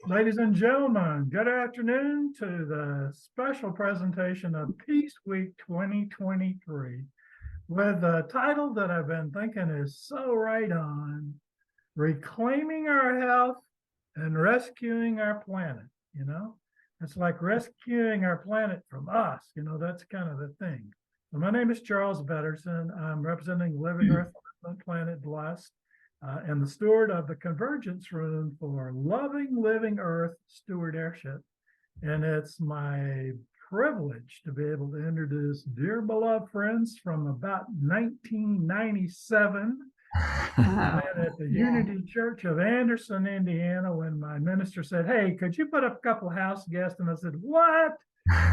Ladies and gentlemen, good afternoon to the special presentation of Peace Week 2023 with a title that I've been thinking is so right on, Reclaiming Our Health and Rescuing Our Planet. You know, it's like rescuing our planet from us. That's kind of the thing. So my name is Charles Betterson. I'm representing Living Earth, Planet Blessed and the steward of the Convergence Room for Loving Living Earth Steward Airship. And it's my privilege to be able to introduce dear beloved friends from about 1997 at the Unity Church of Anderson, Indiana, when my minister said, "Hey, could you put up a couple of house guests?" And I said, "What?"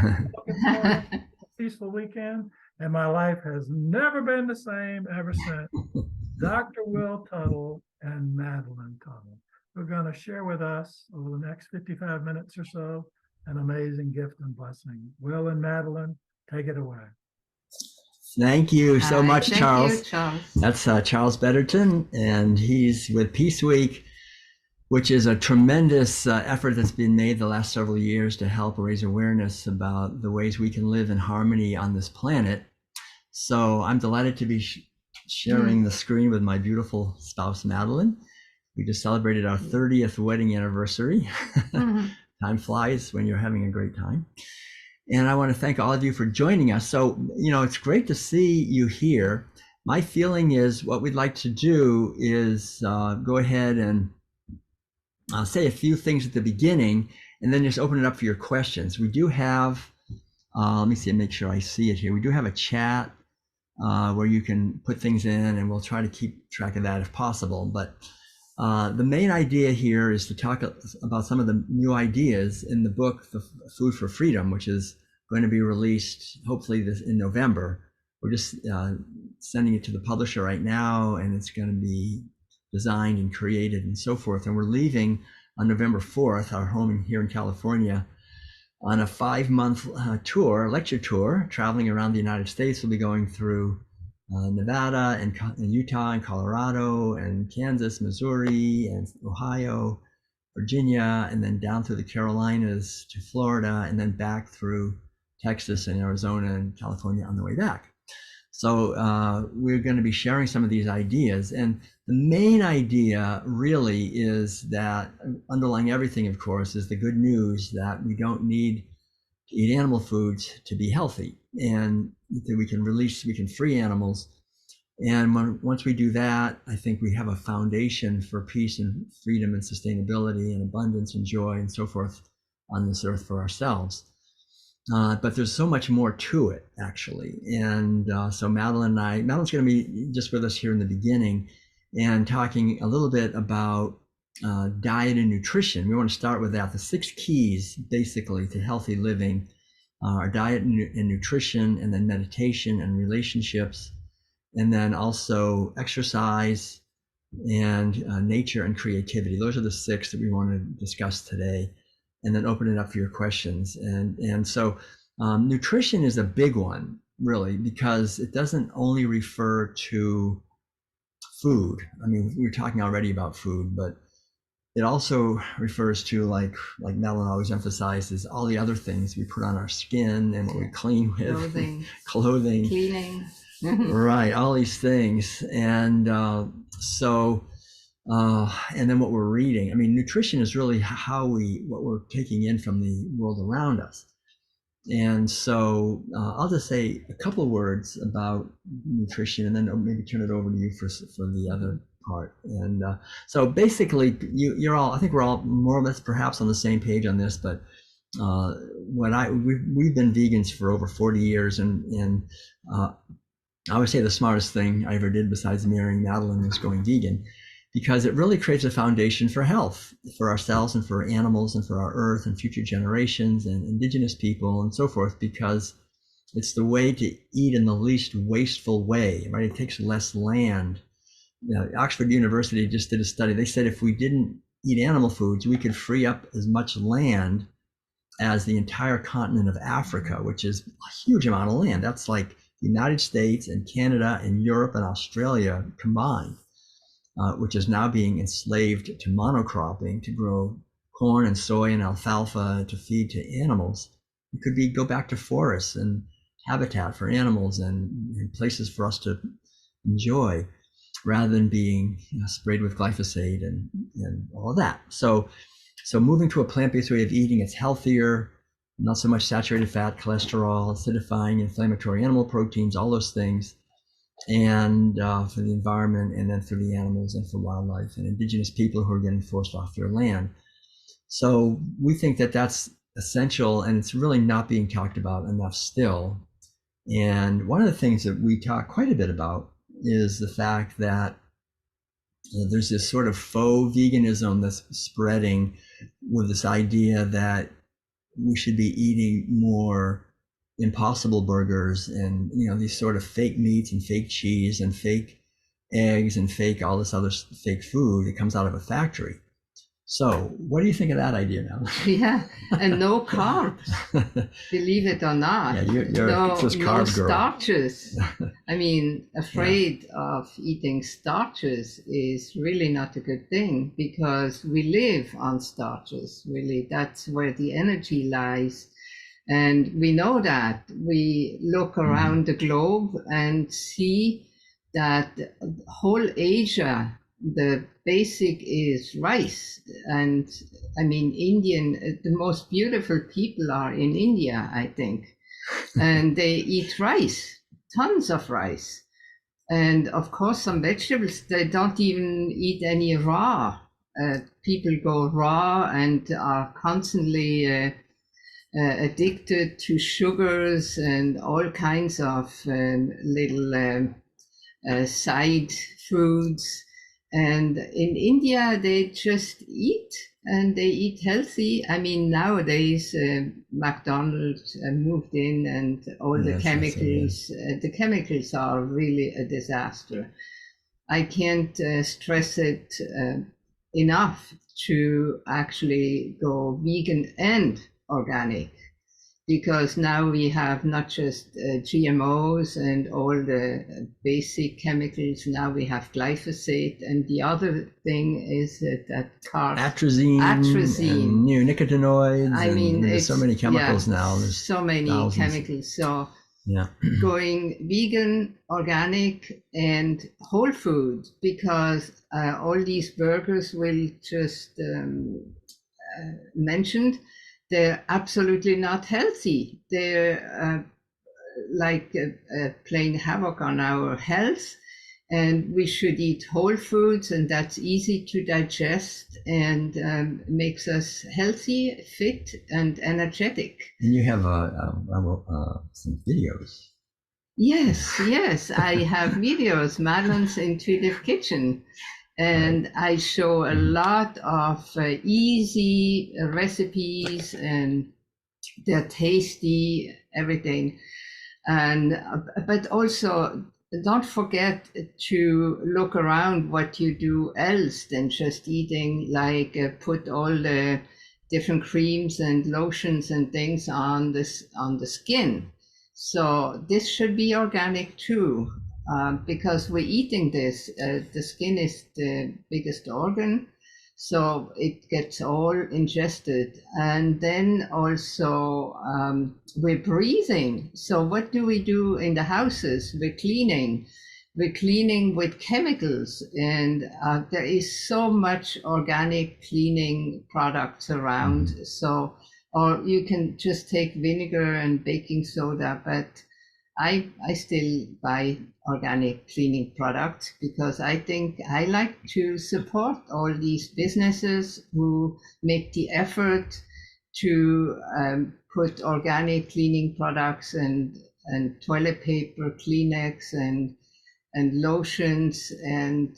Looking forward to a peaceful weekend. And my life has never been the same ever since. Dr. Will Tuttle and Madeleine Tuttle, who are going to share with us over the next 55 minutes or so an amazing gift and blessing. Will and Madeleine, take it away. Thank you so much, Thank Charles. you, Charles. That's Charles Betterton, and he's with Peace Week, which is a tremendous effort that's been made the last several years to help raise awareness about the ways we can live in harmony on this planet. So I'm delighted to be sharing the screen with my beautiful spouse, Madeleine. We just celebrated our 30th wedding anniversary. Time flies when you're having a great time. And I want to thank all of you for joining us. So, it's great to see you here. My feeling is what we'd like to do is go ahead and say a few things at the beginning and then just open it up for your questions. We do have, let me see, make sure I see it here. We do have a chat where you can put things in, and we'll try to keep track of that if possible. But the main idea here is to talk about some of the new ideas in the book, The Food for Freedom, which is going to be released hopefully in November. We're just sending it to the publisher right now, and it's going to be designed and created and so forth. And we're leaving on November 4th, our home here in California, on a 5-month lecture tour, traveling around the United States. We'll be going through Nevada and Utah and Colorado and Kansas, Missouri and Ohio, Virginia, and then down through the Carolinas to Florida, and then back through Texas and Arizona and California on the way back. So we're going to be sharing some of these ideas. And the main idea really is that underlying everything, of course, is the good news that we don't need to eat animal foods to be healthy, and that we can free animals. And once we do that, I think we have a foundation for peace and freedom and sustainability and abundance and joy and so forth on this earth for ourselves. But there's so much more to it, actually. And so Madeleine's going to be just with us here in the beginning and talking a little bit about diet and nutrition. We want to start with that. The 6 keys, basically, to healthy living are diet and nutrition, and then meditation and relationships, and then also exercise and nature and creativity. Those are the 6 that we want to discuss today, and then open it up for your questions. And so nutrition is a big one, really, because it doesn't only refer to food. I mean, we were talking already about food, but it also refers to, like Madeleine always emphasizes, all the other things we put on our skin and what we clean with, clothing, cleaning, right? All these things, and and then what we're reading. I mean, nutrition is really what we're taking in from the world around us. And so I'll just say a couple of words about nutrition, and then maybe turn it over to you for the other part. And so basically, you're all, I think we're all more or less perhaps on the same page on this. But we've been vegans for over 40 years, and I would say the smartest thing I ever did besides marrying Madeleine was going vegan, because it really creates a foundation for health for ourselves and for animals and for our earth and future generations and indigenous people and so forth, because it's the way to eat in the least wasteful way, right? It takes less land. Oxford University just did a study. They said if we didn't eat animal foods, we could free up as much land as the entire continent of Africa, which is a huge amount of land. That's like the United States and Canada and Europe and Australia combined. Which is now being enslaved to monocropping to grow corn and soy and alfalfa to feed to animals. It could be go back to forests and habitat for animals and places for us to enjoy, rather than being sprayed with glyphosate and all of that. So moving to a plant-based way of eating, it's healthier, not so much saturated fat, cholesterol, acidifying, inflammatory animal proteins, all those things, and for the environment, and then for the animals and for wildlife and indigenous people who are getting forced off their land. So we think that that's essential, and it's really not being talked about enough still. And one of the things that we talk quite a bit about is the fact that there's this sort of faux veganism that's spreading, with this idea that we should be eating more Impossible burgers and these sort of fake meats and fake cheese and fake eggs and fake all this other fake food that comes out of a factory. So what do you think of that idea now? Yeah, and no carbs, believe it or not. Yeah, you're no, just no carb girl. Starches. I mean, afraid of eating starches is really not a good thing, because we live on starches, really. That's where the energy lies. And we know that. We look around the globe and see that whole Asia, the basic is rice. And I mean, the most beautiful people are in India, I think. And they eat rice, tons of rice. And of course, some vegetables, they don't even eat any raw. People go raw and are constantly addicted to sugars and all kinds of little side foods. And in India, they just eat, and they eat healthy. I mean, nowadays, McDonald's moved in, and all the chemicals are really a disaster. I can't stress it enough to actually go vegan and organic, because now we have not just GMOs and all the basic chemicals. Now we have glyphosate, and the other thing is that atrazine and neonicotinoids. I mean, there's so many chemicals now. There's so many chemicals. So going vegan, organic, and whole food, because all these burgers will just mentioned, they're absolutely not healthy. They're playing havoc on our health, and we should eat whole foods, and that's easy to digest and makes us healthy, fit, and energetic. And you have some videos. Yes, I have videos, Madeleine's Intuitive Kitchen. And I show a lot of easy recipes, and they're tasty, everything. But also, don't forget to look around what you do else than just eating, like put all the different creams and lotions and things on the skin. So this should be organic too. Because we're eating this, the skin is the biggest organ, so it gets all ingested. And then also we're breathing. So what do we do in the houses? We're cleaning with chemicals, and there is so much organic cleaning products around. So, or you can just take vinegar and baking soda, but I still buy organic cleaning products, because I think I like to support all these businesses who make the effort to put organic cleaning products and toilet paper, Kleenex, and lotions and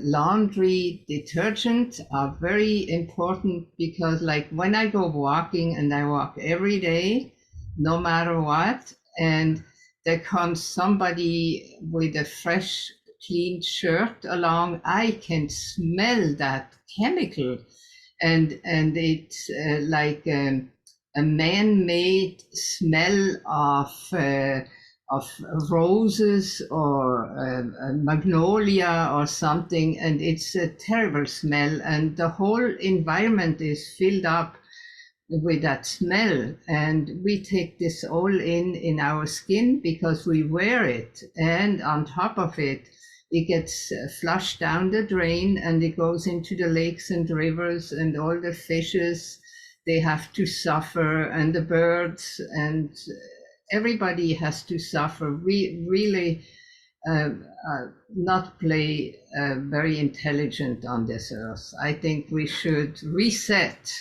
laundry detergent are very important, because like when I go walking, and I walk every day, no matter what, and there comes somebody with a fresh, clean shirt along, I can smell that chemical. And it's like a man-made smell of roses or a magnolia or something, and it's a terrible smell, and the whole environment is filled up with that smell, and we take this all in our skin because we wear it, and on top of it, it gets flushed down the drain and it goes into the lakes and rivers, and all the fishes, they have to suffer, and the birds, and everybody has to suffer. We really not play very intelligent on this earth. I think we should reset,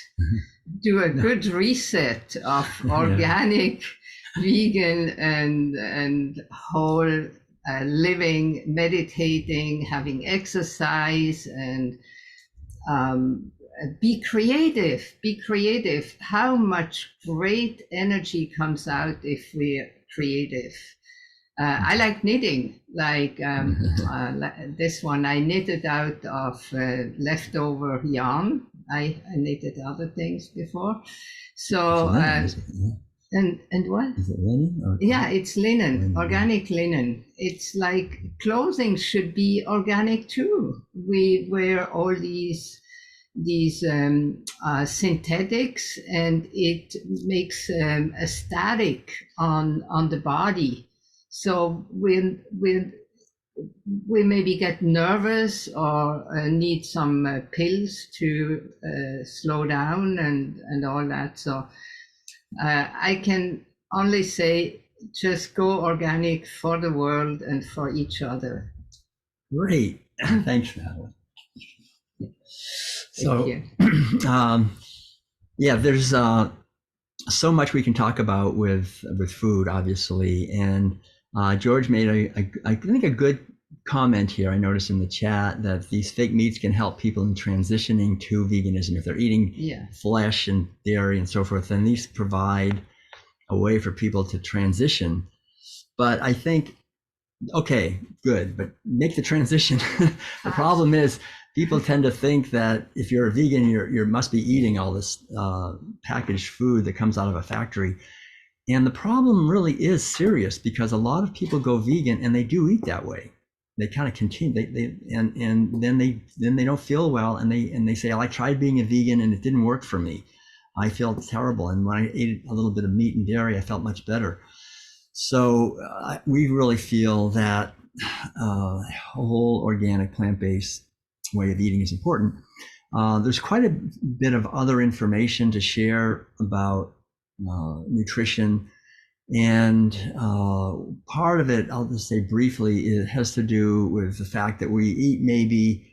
do a good reset of organic, vegan, and whole living, meditating, having exercise, and be creative. Be creative. How much great energy comes out if we're creative. I like knitting, like this one. I knitted out of leftover yarn. I knitted other things before. So, and what? Is it linen? Or yeah, it's linen, organic linen. It's like clothing should be organic too. We wear all these synthetics, and it makes a static on the body. So we maybe get nervous or need some pills to slow down and all that. So I can only say, just go organic for the world and for each other. Great. Thanks, Madeleine. So, yeah, there's so much we can talk about with food, obviously. And George made I think a good comment here. I noticed in the chat that these fake meats can help people in transitioning to veganism if they're eating flesh and dairy and so forth. And these provide a way for people to transition. But I think, okay, good, but make the transition. The problem is people tend to think that if you're a vegan, you must be eating all this packaged food that comes out of a factory. And the problem really is serious, because a lot of people go vegan and they do eat that way. They kind of continue, and then they don't feel well, and they say, I tried being a vegan and it didn't work for me. I feel terrible. And when I ate a little bit of meat and dairy, I felt much better. So we really feel that whole organic plant-based way of eating is important. There's quite a bit of other information to share about nutrition, and part of it, I'll just say briefly, it has to do with the fact that we eat maybe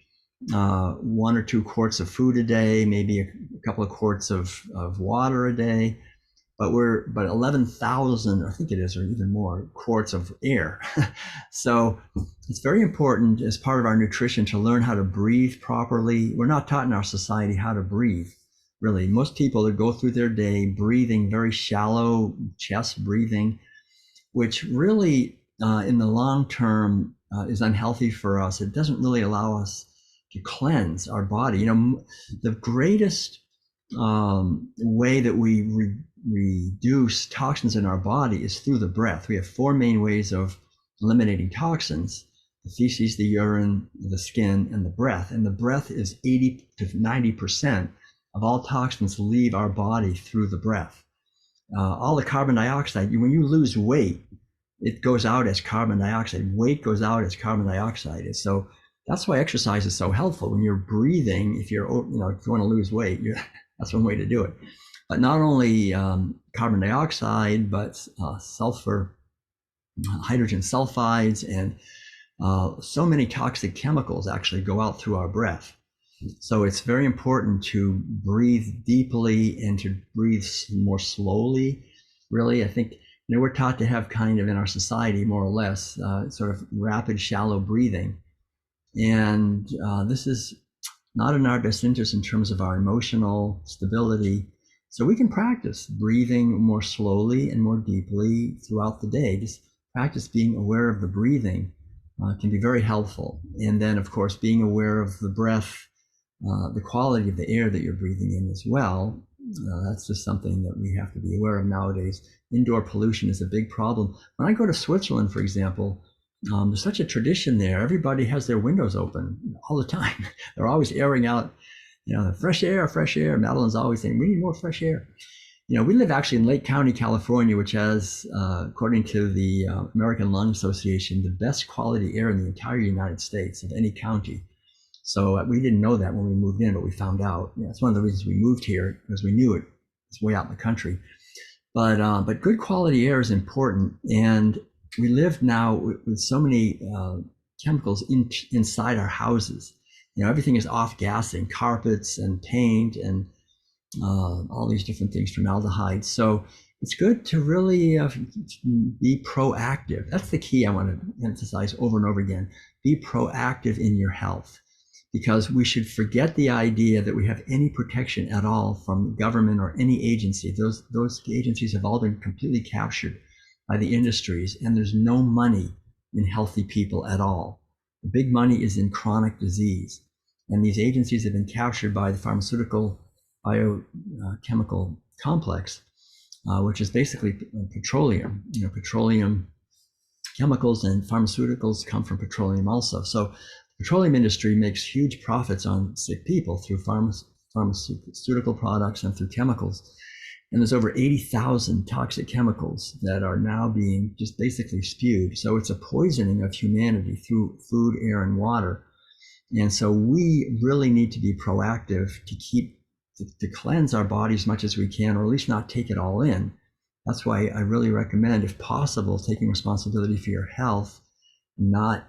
1 or 2 quarts of food a day, maybe a couple of quarts of water a day, but 11,000, I think it is, or even more, quarts of air. So it's very important as part of our nutrition to learn how to breathe properly. We're not taught in our society how to breathe. Really, most people that go through their day breathing very shallow chest breathing, which really in the long term is unhealthy for us. It doesn't really allow us to cleanse our body. You know, the greatest way that we reduce toxins in our body is through the breath. We have 4 main ways of eliminating toxins: the feces, the urine, the skin, and the breath. And the breath is 80 to 90% of all toxins leave our body through the breath. All the carbon dioxide, when you lose weight, it goes out as carbon dioxide. Weight goes out as carbon dioxide. So that's why exercise is so helpful. When you're breathing, if you want to lose weight, that's one way to do it. But not only carbon dioxide, but sulfur, hydrogen sulfides, and so many toxic chemicals actually go out through our breath. So it's very important to breathe deeply and to breathe more slowly. Really, I think, we're taught to have kind of in our society, more or less, sort of rapid, shallow breathing. And this is not in our best interest in terms of our emotional stability. So we can practice breathing more slowly and more deeply throughout the day. Just practice being aware of the breathing can be very helpful. And then, of course, being aware of the breath, the quality of the air that you're breathing in as well, That's just something that we have to be aware of nowadays. Indoor pollution is a big problem. When I go to Switzerland, for example, there's such a tradition there. Everybody has their windows open all the time. They're always airing out, fresh air, fresh air. Madeleine's always saying, we need more fresh air. We live actually in Lake County, California, which has, according to the American Lung Association, the best quality air in the entire United States of any county. So we didn't know that when we moved in, but we found out. It's one of the reasons we moved here, because we knew it's way out in the country. But good quality air is important, and we live now with so many chemicals inside our houses. Everything is off-gassing, carpets and paint and all these different things, formaldehyde. So it's good to really be proactive. That's the key I want to emphasize over and over again. Be proactive in your health, because we should forget the idea that we have any protection at all from the government or any agency. Those agencies have all been completely captured by the industries, and there's no money in healthy people at all. The big money is in chronic disease, and these agencies have been captured by the pharmaceutical biochemical complex, which is basically petroleum. Petroleum chemicals and pharmaceuticals come from petroleum also. So the petroleum industry makes huge profits on sick people through pharmaceutical products and through chemicals. And there's over 80,000 toxic chemicals that are now being just basically spewed. So it's a poisoning of humanity through food, air, and water. And so we really need to be proactive to cleanse our body as much as we can, or at least not take it all in. That's why I really recommend, if possible, taking responsibility for your health, not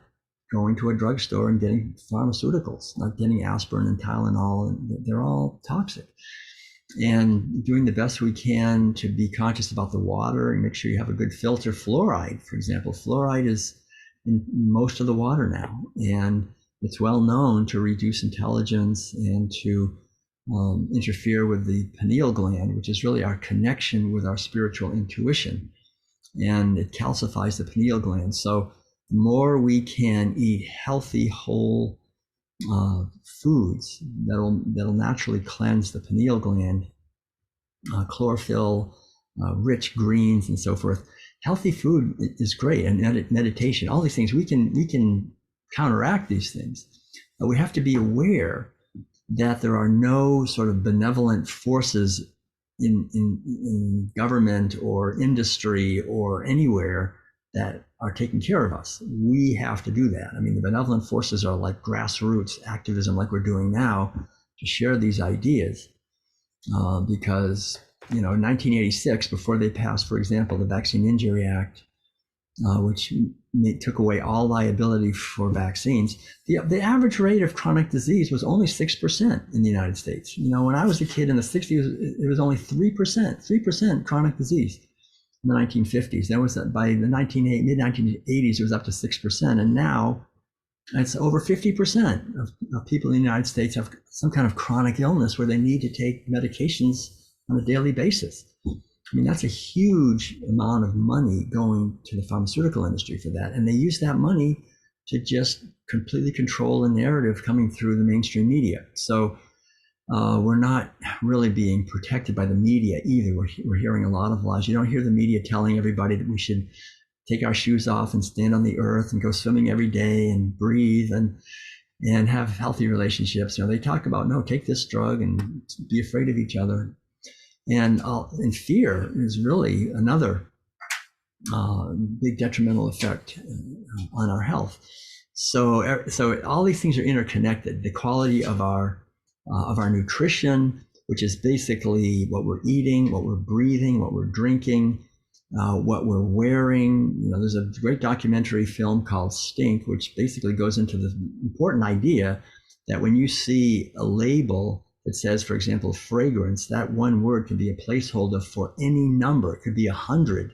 going to a drugstore and getting pharmaceuticals, not getting aspirin and Tylenol, and they're all toxic. And doing the best we can to be conscious about the water and make sure you have a good filter. Fluoride, for example, fluoride is in most of the water now, and it's well known to reduce intelligence and to interfere with the pineal gland, which is really our connection with our spiritual intuition, and it calcifies the pineal gland. So the more we can eat healthy, whole foods that'll naturally cleanse the pineal gland, chlorophyll, rich greens, and so forth. Healthy food is great, and meditation, all these things, we can counteract these things. But we have to be aware that there are no sort of benevolent forces in government or industry or anywhere that are taking care of us. We have to do that. I mean, the benevolent forces are like grassroots activism, like we're doing now, to share these ideas. Because, in 1986, before they passed, for example, the Vaccine Injury Act, which took away all liability for vaccines, the average rate of chronic disease was only 6% in the United States. When I was a kid in the 60s, it was only 3% chronic disease in the 1950s. That was by the mid-1980s, it was up to 6%. And now it's over 50% of people in the United States have some kind of chronic illness where they need to take medications on a daily basis. I mean, that's a huge amount of money going to the pharmaceutical industry for that. And they use that money to just completely control the narrative coming through the mainstream media. So we're not really being protected by the media either. We're hearing a lot of lies. You don't hear the media telling everybody that we should take our shoes off and stand on the earth and go swimming every day and breathe and have healthy relationships. They talk about, no, take this drug and be afraid of each other. And fear is really another big detrimental effect on our health. So all these things are interconnected. The quality of our nutrition, which is basically what we're eating, what we're breathing, what we're drinking, what we're wearing. There's a great documentary film called Stink, which basically goes into the important idea that when you see a label that says, for example, fragrance, that one word could be a placeholder for any number. It could be 100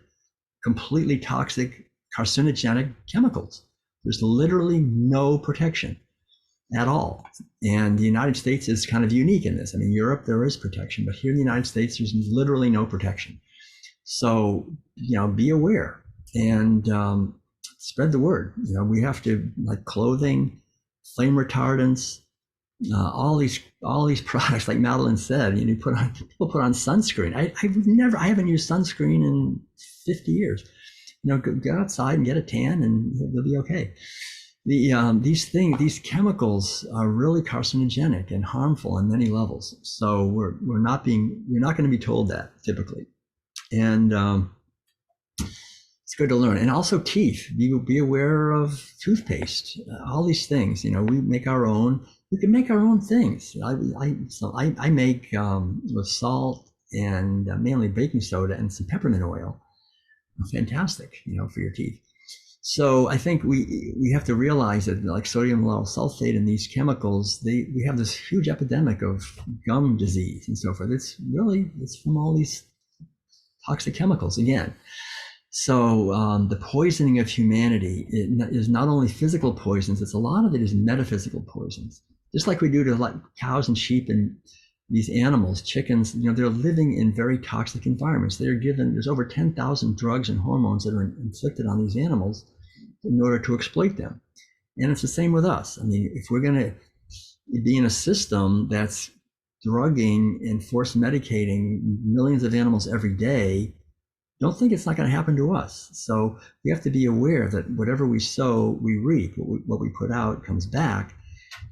completely toxic, carcinogenic chemicals. There's literally no protection at all. And the United States is kind of unique in this. I mean, Europe, there is protection, but here in the United States, there's literally no protection. So, be aware and spread the word. We have to, like clothing, flame retardants, all these products, like Madeleine said, people put on sunscreen. I haven't used sunscreen in 50 years. Get outside and get a tan, and you'll be okay. These chemicals are really carcinogenic and harmful on many levels. So you're not going to be told that typically, and it's good to learn. And also teeth. Be aware of toothpaste. All these things. We make our own. We can make our own things. I make with salt and mainly baking soda and some peppermint oil. Fantastic, for your teeth. So I think we have to realize that, like sodium lauryl sulfate and these chemicals, we have this huge epidemic of gum disease and so forth. It's from all these toxic chemicals again. So the poisoning of humanity is not only physical poisons, a lot of it is metaphysical poisons. Just like we do to like cows and sheep and these animals, chickens, they're living in very toxic environments. There's over 10,000 drugs and hormones that are inflicted on these animals in order to exploit them. And it's the same with us. I mean, if we're going to be in a system that's drugging and force medicating millions of animals every day, don't think it's not going to happen to us. So we have to be aware that whatever we sow, we reap. What we put out comes back.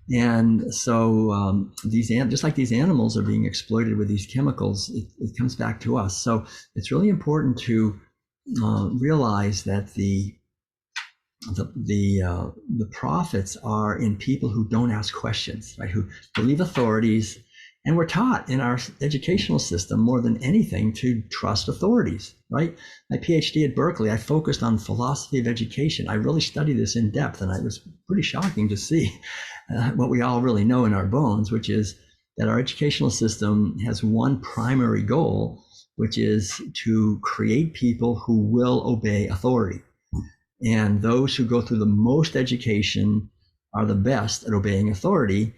And so just like these animals are being exploited with these chemicals, it comes back to us. So it's really important to realize that the profits are in people who don't ask questions, right? Who believe authorities. And we're taught in our educational system more than anything to trust authorities, right? My PhD at Berkeley, I focused on philosophy of education. I really studied this in depth, and it was pretty shocking to see what we all really know in our bones, which is that our educational system has one primary goal, which is to create people who will obey authority. And those who go through the most education are the best at obeying authority.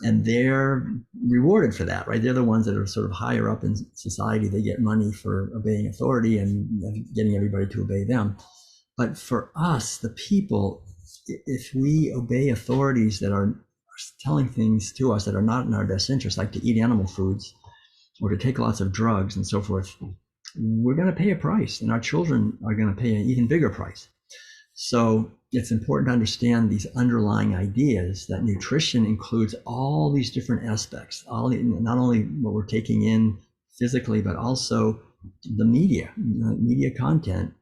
And they're rewarded for that, right? They're the ones that are sort of higher up in society. They get money for obeying authority and getting everybody to obey them. But for us, the people, if we obey authorities that are telling things to us that are not in our best interest, like to eat animal foods or to take lots of drugs and so forth, we're going to pay a price, and our children are going to pay an even bigger price. So it's important to understand these underlying ideas that nutrition includes all these different aspects, not only what we're taking in physically, but also the media. Media content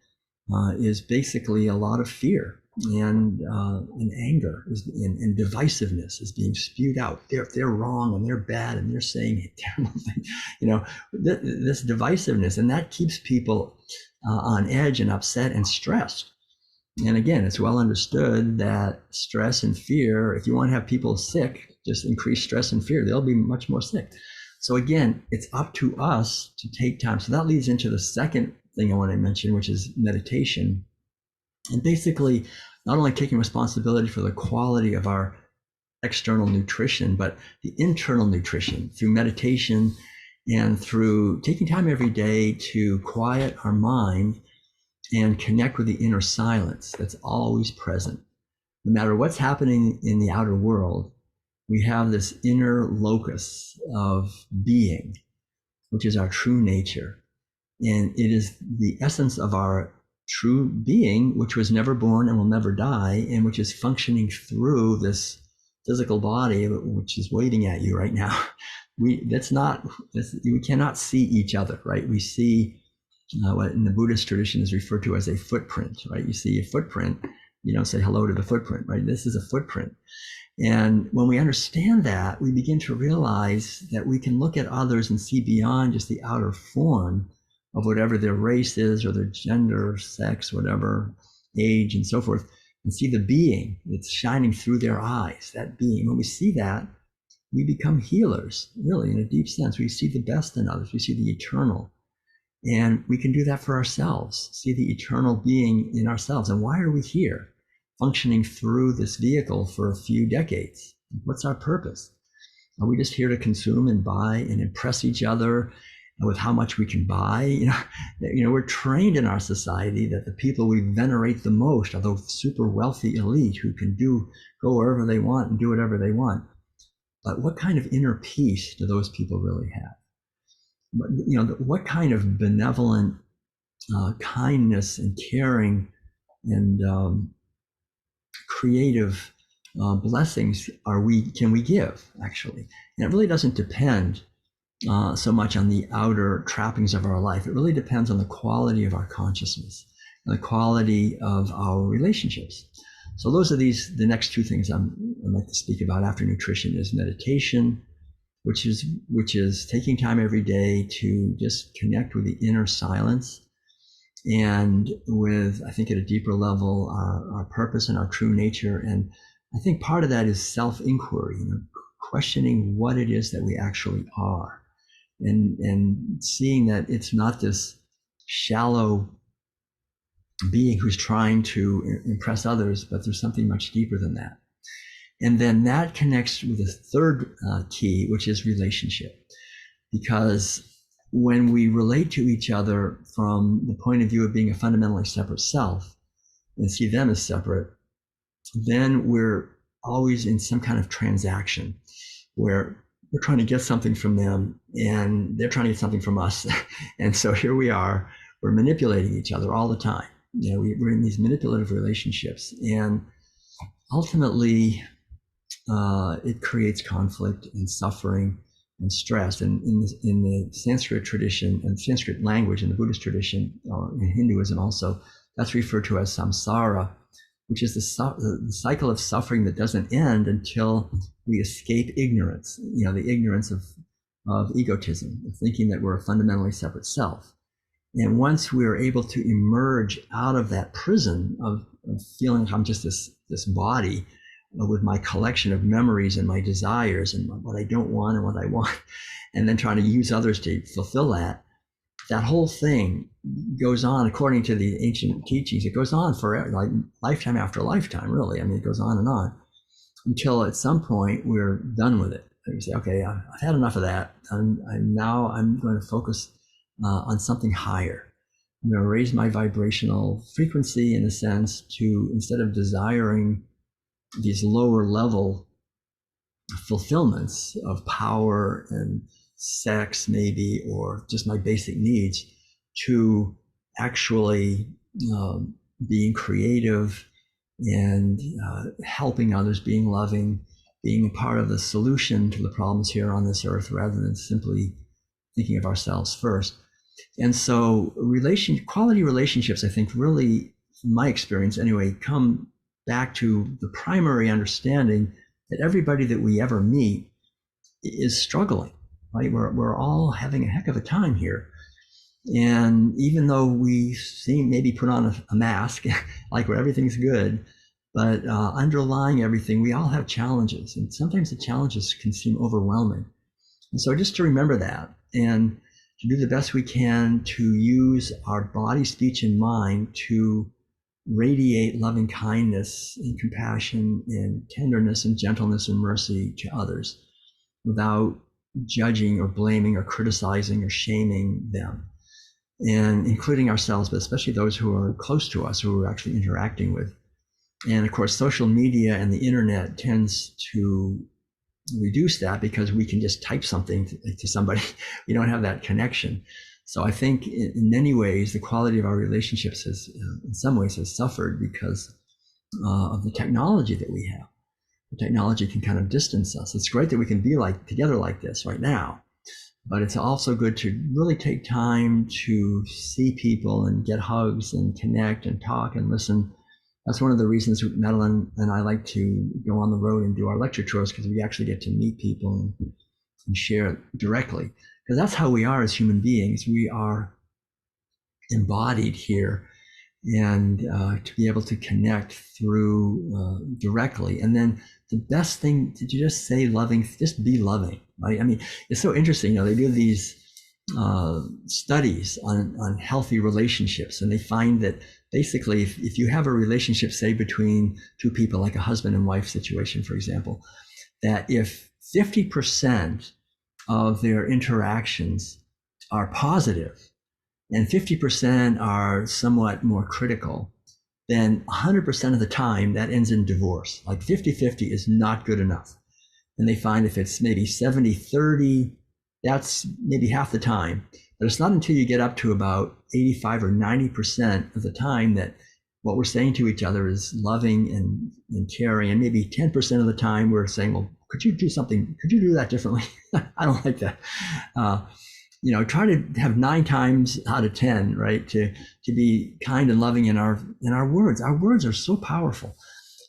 is basically a lot of fear and anger and divisiveness is being spewed out. They're wrong and they're bad and they're saying terrible things. This divisiveness, and that keeps people on edge and upset and stressed. And again, it's well understood that stress and fear, if you want to have people sick, just increase stress and fear, they'll be much more sick. So again, it's up to us to take time. So that leads into the second thing I want to mention, which is meditation. And basically, not only taking responsibility for the quality of our external nutrition, but the internal nutrition through meditation and through taking time every day to quiet our mind and connect with the inner silence that's always present. No matter what's happening in the outer world, we have this inner locus of being, which is our true nature. And it is the essence of our true being, which was never born and will never die, and which is functioning through this physical body, which is waving at you right now. We cannot see each other, right? We see what in the Buddhist tradition is referred to as a footprint, right? You see a footprint, you don't say hello to the footprint, right? This is a footprint. And when we understand that, we begin to realize that we can look at others and see beyond just the outer form of whatever their race is or their gender, sex, whatever, age, and so forth, and see the being that's shining through their eyes, that being. When we see that, we become healers, really, in a deep sense. We see the best in others. We see the eternal. And we can do that for ourselves, see the eternal being in ourselves. And why are we here, functioning through this vehicle for a few decades? What's our purpose? Are we just here to consume and buy and impress each other with how much we can buy? We're trained in our society that the people we venerate the most are the super wealthy elite who can go wherever they want and do whatever they want. but what kind of inner peace do those people really have? What kind of benevolent kindness and caring and creative blessings can we give, actually? And it really doesn't depend so much on the outer trappings of our life. It really depends on the quality of our consciousness and the quality of our relationships. So those are the next two things I'd like to speak about after nutrition is meditation, which is taking time every day to just connect with the inner silence and with, I think at a deeper level, our purpose and our true nature. And I think part of that is self-inquiry, questioning what it is that we actually are, and seeing that it's not this shallow being who's trying to impress others, but there's something much deeper than that. And then that connects with the third key, which is relationship. Because when we relate to each other from the point of view of being a fundamentally separate self and see them as separate, then we're always in some kind of transaction where we're trying to get something from them and they're trying to get something from us. And so here we are, we're manipulating each other all the time. We're in these manipulative relationships, and ultimately it creates conflict and suffering and stress. And in the Sanskrit tradition and Sanskrit language, in the Buddhist tradition, or in Hinduism also, that's referred to as samsara, which is the cycle of suffering that doesn't end until we escape ignorance, the ignorance of egotism, of thinking that we're a fundamentally separate self. And once we're able to emerge out of that prison of feeling I'm just this body with my collection of memories and my desires and what I don't want and what I want, and then trying to use others to fulfill that whole thing goes on, according to the ancient teachings, it goes on forever, like lifetime after lifetime, really. I mean, it goes on and on until at some point we're done with it. And we say, okay, I've had enough of that. I'm going to focus on something higher. I'm going to raise my vibrational frequency, in a sense, to, instead of desiring these lower level fulfillments of power and sex, maybe, or just my basic needs, to actually being creative and helping others, being loving, being part of the solution to the problems here on this earth, rather than simply thinking of ourselves first. And so quality relationships, I think, really, from my experience anyway, come back to the primary understanding that everybody that we ever meet is struggling, right? We're all having a heck of a time here. And even though we seem maybe put on a mask, like where everything's good, but underlying everything, we all have challenges. And sometimes the challenges can seem overwhelming. And so just to remember that, and to do the best we can to use our body, speech, and mind to radiate loving kindness and compassion and tenderness and gentleness and mercy to others without judging or blaming or criticizing or shaming them, and including ourselves, but especially those who are close to us, who we're actually interacting with. And of course, social media and the internet tends to reduce that, because we can just type something to somebody. We don't have that connection. So I think in many ways, the quality of our relationships has, in some ways, has suffered because of the technology that we have. The technology can kind of distance us. It's great that we can be together like this right now, but it's also good to really take time to see people and get hugs and connect and talk and listen. That's one of the reasons Madeleine and I like to go on the road and do our lecture tours, because we actually get to meet people and share directly. Because that's how we are as human beings. We are embodied here, and to be able to connect through directly. And then the best thing to just say loving, just be loving, right? I mean, it's so interesting. They do these studies on healthy relationships, and they find that basically if you have a relationship, say between two people, like a husband and wife situation, for example, that if 50% of their interactions are positive and 50% are somewhat more critical, then 100% of the time that ends in divorce. Like 50-50 is not good enough. and they find if it's maybe 70-30, that's maybe half the time. But it's not until you get up to about 85 or 90% of the time that what we're saying to each other is loving and caring. And maybe 10% of the time we're saying, well, could you do something? Could you do that differently? I don't like that. Try to have 9 times out of 10, right? To be kind and loving in our words. Our words are so powerful,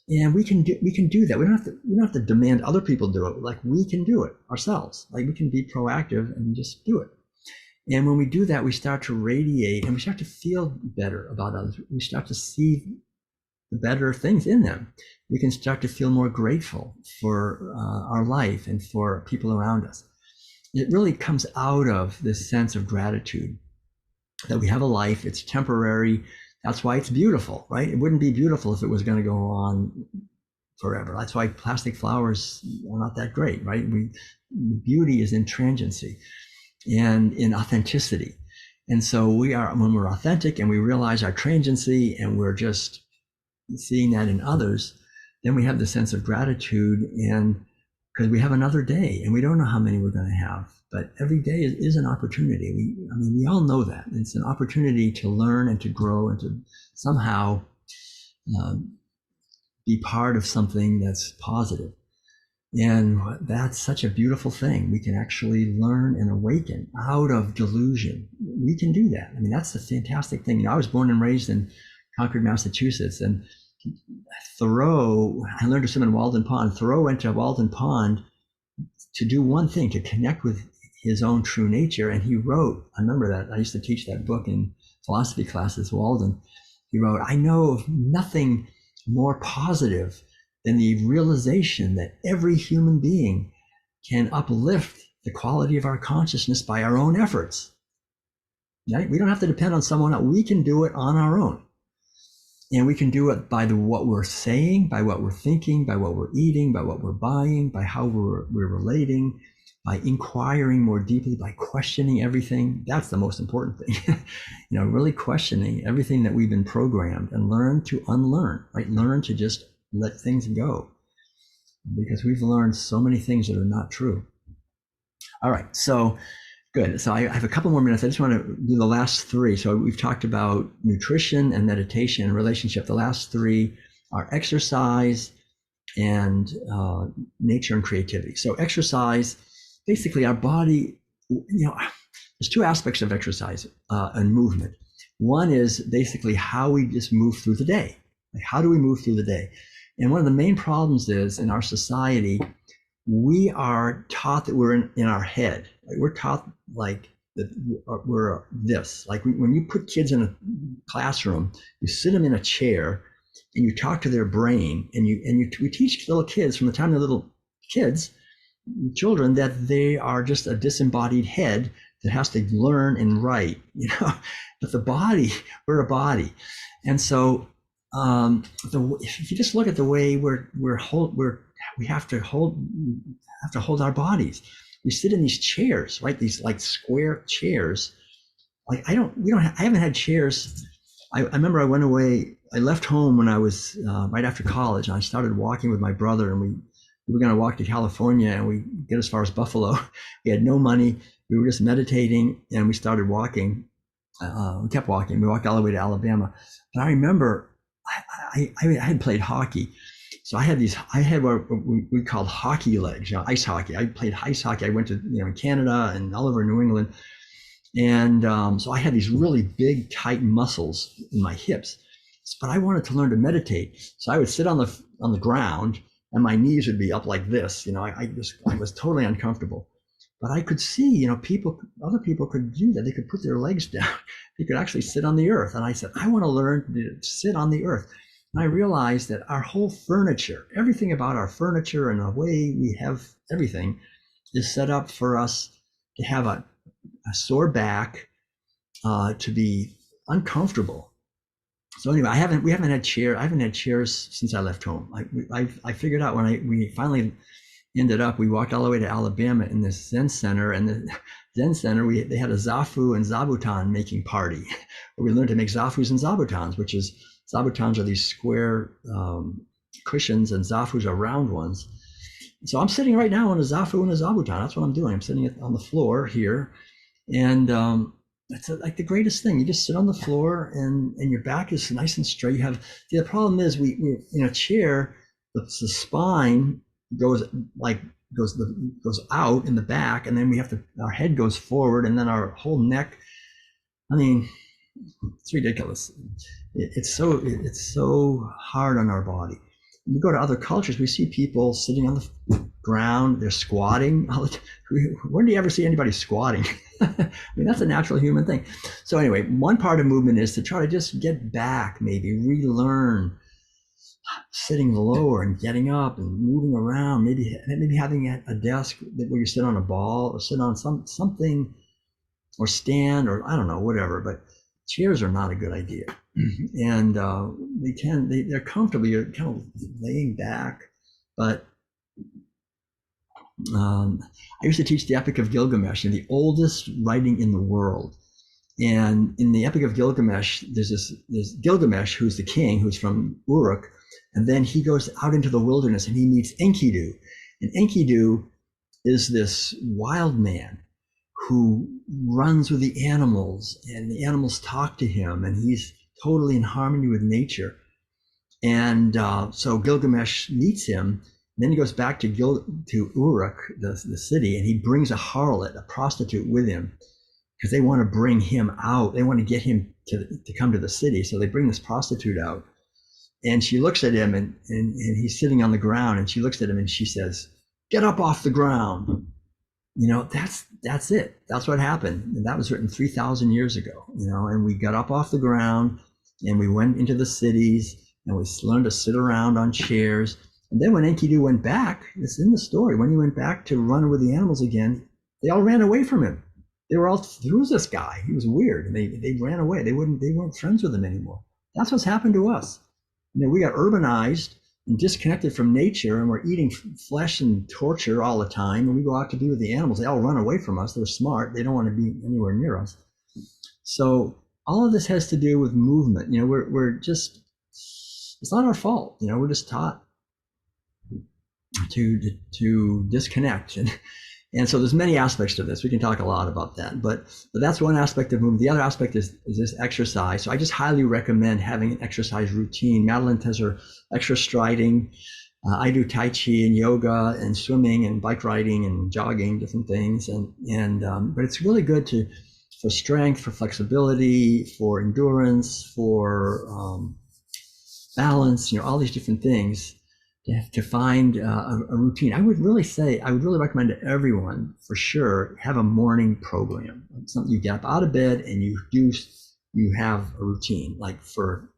and we can do that. We don't have to demand other people do it. Like, we can do it ourselves. Like, we can be proactive and just do it. And when we do that, we start to radiate, and we start to feel better about others. We start to see the better things in them. We can start to feel more grateful for our life and for people around us. It really comes out of this sense of gratitude that we have a life. It's temporary. That's why it's beautiful, right? It wouldn't be beautiful if it was going to go on forever. That's why plastic flowers are not that great, right? Beauty is in transiency and in authenticity. And so when we're authentic and we realize our transiency and we're just seeing that in others, then we have the sense of gratitude, and because we have another day and we don't know how many we're going to have, but every day is an opportunity. We all know that. It's an opportunity to learn and to grow and to somehow be part of something that's positive. And that's such a beautiful thing. We can actually learn and awaken out of delusion. We can do that. That's the fantastic thing. I was born and raised in Concord, Massachusetts, and Thoreau, I learned to swim in Walden Pond. Thoreau went to Walden Pond to do one thing, to connect with his own true nature. And he wrote, I remember that, I used to teach that book in philosophy classes, Walden. He wrote, I know of nothing more positive than the realization that every human being can uplift the quality of our consciousness by our own efforts. Right? We don't have to depend on someone else. We can do it on our own. And we can do it by what we're saying, by what we're thinking, by what we're eating, by what we're buying, by how we're relating, by inquiring more deeply, by questioning everything. That's the most important thing. Really questioning everything that we've been programmed, and learn to unlearn, right? Learn to just let things go, because we've learned so many things that are not true. All right, so good. So I have a couple more minutes. I just want to do the last 3. So we've talked about nutrition and meditation and relationship. The last 3 are exercise and nature and creativity. So exercise, basically our body, there's 2 aspects of exercise and movement. One is basically how we just move through the day. Like, how do we move through the day? And one of the main problems is, in our society, we are taught that we're in our head. Like, we're taught like that we're this. Like, when you put kids in a classroom, you sit them in a chair and you talk to their brain, and we teach little kids from the time they're little children, that they are just a disembodied head that has to learn and write, but the body, we're a body. And so if you just look at the way we have to hold our bodies. We sit in these chairs, right? These like square chairs. Like, I haven't had chairs. I remember I went away. I left home when I was right after college, and I started walking with my brother, and we were going to walk to California, and we get as far as Buffalo. We had no money. We were just meditating, and we started walking. We kept walking. We walked all the way to Alabama. But I remember I had played hockey. So I had what we called hockey legs, ice hockey. I played ice hockey. I went to, in Canada and all over New England. And so I had these really big, tight muscles in my hips. But I wanted to learn to meditate. So I would sit on the ground, and my knees would be up like this. I was totally uncomfortable. But I could see, other people could do that. They could put their legs down. They could actually sit on the earth. And I said, I want to learn to sit on the earth. And I realized that our whole furniture, everything about our furniture and the way we have everything, is set up for us to have a sore back, to be uncomfortable. So anyway, I haven't had chairs since I left home. I figured out when we finally ended up, we walked all the way to Alabama in this Zen center, and the Zen center, they had a zafu and zabuton making party, where we learned to make zafus and zabutons, which is, zabutons are these square cushions, and zafus are round ones. So I'm sitting right now on a Zafu and a Zabuton. That's what I'm doing. I'm sitting on the floor here, and it's like the greatest thing. You just sit on the floor, and your back is nice and straight. You have the problem is we're in a chair. The spine goes out in the back, and then our head goes forward, and then our whole neck. I mean, it's ridiculous. It's so hard on our body. We go to other cultures, we see people sitting on the ground, they're squatting. When do you ever see anybody squatting? I mean, that's a natural human thing. So anyway, one part of movement is to try to just get back, maybe relearn sitting lower and getting up and moving around, maybe having a desk where you sit on a ball or sit on something or stand, or I don't know, whatever, but chairs are not a good idea. And they're comfortable, you're kind of laying back, but I used to teach the Epic of Gilgamesh, the oldest writing in the world. And in the Epic of Gilgamesh, there's Gilgamesh, who's the king, who's from Uruk, and then he goes out into the wilderness and he meets Enkidu. And Enkidu is this wild man who runs with the animals, and the animals talk to him, and he's totally in harmony with nature. And so Gilgamesh meets him, and then he goes back to Uruk, the city, and he brings a harlot, a prostitute, with him, because they want to bring him out. They want to get him to come to the city. So they bring this prostitute out, and she looks at him, and he's sitting on the ground, and she looks at him and she says, "Get up off the ground." You know, that's it. That's what happened. And that was written 3,000 years ago, you know, and we got up off the ground and we went into the cities and we learned to sit around on chairs. And then when Enkidu went back, it's in the story, when he went back to run with the animals again, they all ran away from him. Who's this guy? He was weird. And they ran away. They weren't friends with him anymore. That's what's happened to us. You know, we got urbanized and disconnected from nature, and we're eating flesh and torture all the time, and we go out to be with the animals. They all run away from us. They're smart. They don't want to be anywhere near us. So all of this has to do with movement. You know, we're just, it's not our fault. You know, we're just taught to disconnect. And so there's many aspects to this. We can talk a lot about that, but that's one aspect of movement. The other aspect is this exercise. So I just highly recommend having an exercise routine. Madeleine has her extra striding. I do Tai Chi and yoga and swimming and bike riding and jogging, different things. But it's really good for strength, for flexibility, for endurance, for balance, you know, all these different things. To find a routine. I would really recommend to everyone, for sure, have a morning program. Something you get up out of bed and you have a routine, like for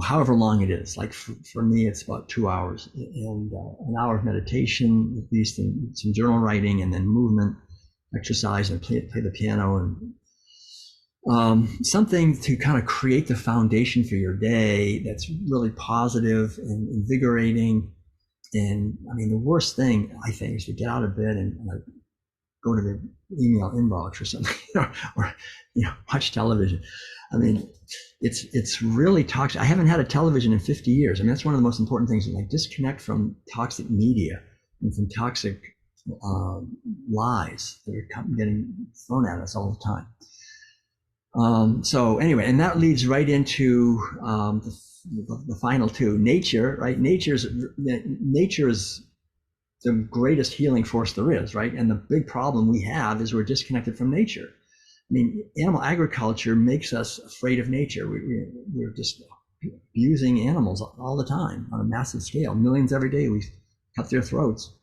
however long it is. Like for me, it's about 2 hours, and an hour of meditation, at least, and some journal writing, and then movement, exercise, and play the piano, and something to kind of create the foundation for your day that's really positive and invigorating. And I mean, the worst thing I think is to get out of bed and like go to the email inbox or something, or watch television. I mean, it's really toxic. I haven't had a television in 50 years. I mean, that's one of the most important things, like disconnect from toxic media and from toxic lies that are getting thrown at us all the time. So anyway, and that leads right into the final two. Nature, right? Nature is the greatest healing force there is, right? And the big problem we have is we're disconnected from nature. I mean, animal agriculture makes us afraid of nature. We're just abusing animals all the time on a massive scale. Millions every day, we cut their throats.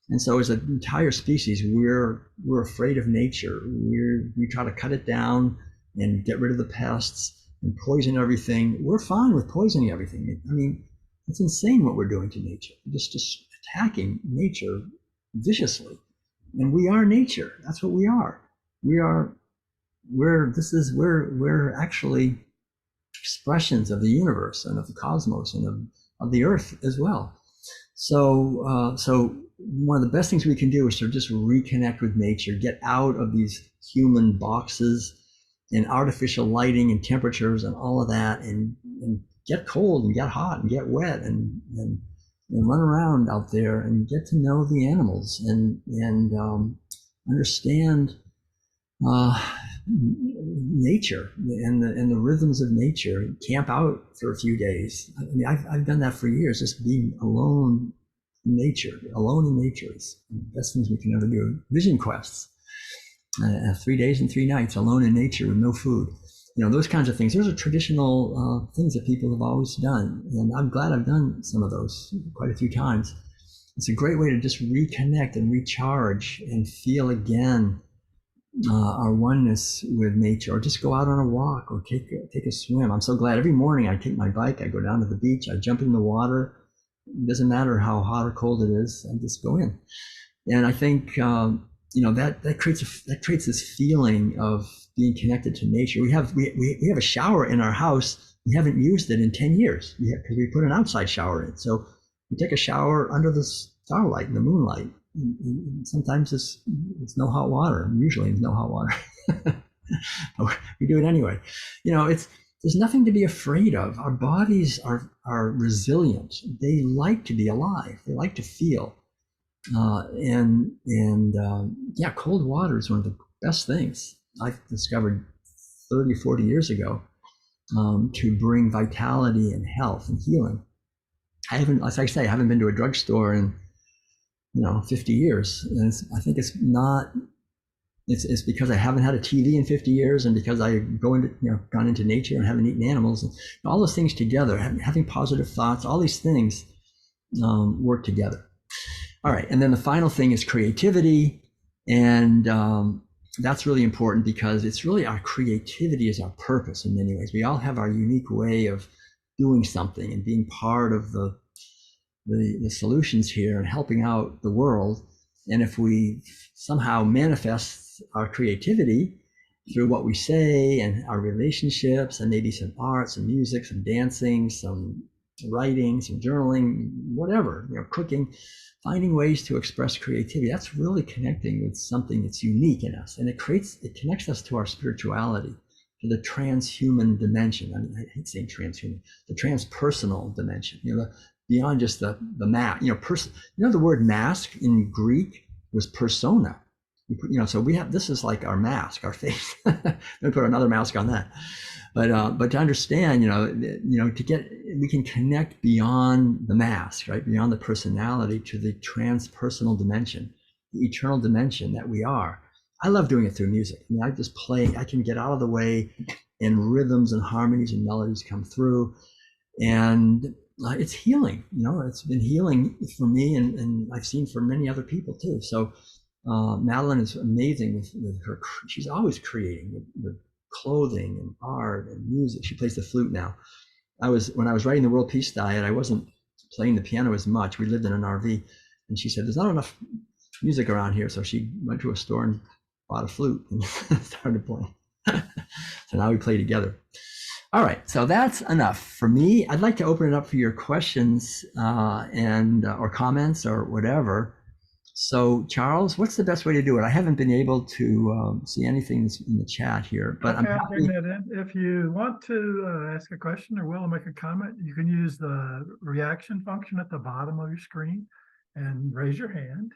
And so as an entire species, we're afraid of nature. We try to cut it down and get rid of the pests and poison everything. We're fine with poisoning everything. I mean, it's insane what we're doing to nature. Just attacking nature viciously. And we are nature. That's what we are. We're actually expressions of the universe and of the cosmos and of the earth as well. So one of the best things we can do is to just reconnect with nature, get out of these human boxes and artificial lighting and temperatures and all of that, and get cold and get hot and get wet and and run around out there and get to know the animals and understand nature and the rhythms of nature. Camp out for a few days. I mean, I've done that for years, just being alone in nature. Alone in nature is the best things we can ever do. Vision quests, 3 days and 3 nights alone in nature with no food. Those kinds of things. Those are traditional things that people have always done, and I'm glad I've done some of those quite a few times. It's a great way to just reconnect and recharge and feel again our oneness with nature, or just go out on a walk or take a swim. I'm so glad every morning I take my bike, I go down to the beach, I jump in the water. It doesn't matter how hot or cold it is, I just go in. And I think that creates this feeling of being connected to nature. We have a shower in our house. We haven't used it in 10 years because we put an outside shower in. So we take a shower under the starlight and the moonlight. Sometimes it's no hot water. Usually it's no hot water. But we do it anyway. There's nothing to be afraid of. Our bodies are resilient. They like to be alive. They like to feel. Cold water is one of the best things I've discovered 30, 40 years ago to bring vitality and health and healing. I haven't been to a drugstore in 50 years. And I think it's because I haven't had a TV in 50 years, and because I gone into nature and haven't eaten animals, and all those things together, having positive thoughts, all these things work together. All right, and then the final thing is creativity, and that's really important because it's really our creativity is our purpose in many ways. We all have our unique way of doing something and being part of the solutions here and helping out the world. And if we somehow manifest our creativity through what we say and our relationships, and maybe some art, some music, some dancing, some writing, some journaling, whatever, cooking, finding ways to express creativity, that's really connecting with something that's unique in us. And it connects us to our spirituality, to the transhuman dimension. I mean, I hate saying transhuman, the transpersonal dimension, beyond just the mask. The word mask in Greek was persona. So we have, this is like our mask, our face. We put another mask on that. But to understand, we can connect beyond the mask, right? Beyond the personality to the transpersonal dimension, the eternal dimension that we are. I love doing it through music. I mean, I just play, I can get out of the way, and rhythms and harmonies and melodies come through, and it's healing. It's been healing for me, and I've seen for many other people too. So Madeleine is amazing with her. She's always creating with clothing and art and music. She plays the flute now. When I was writing the World Peace Diet, I wasn't playing the piano as much. We lived in an RV, and she said, "There's not enough music around here." So she went to a store and bought a flute and started playing. So now we play together. All right, so that's enough for me. I'd like to open it up for your questions or comments or whatever. So Charles, what's the best way to do it? I haven't been able to see anything in the chat here, but okay, I'll bring that in. If you want to ask a question or will make a comment, you can use the reaction function at the bottom of your screen and raise your hand.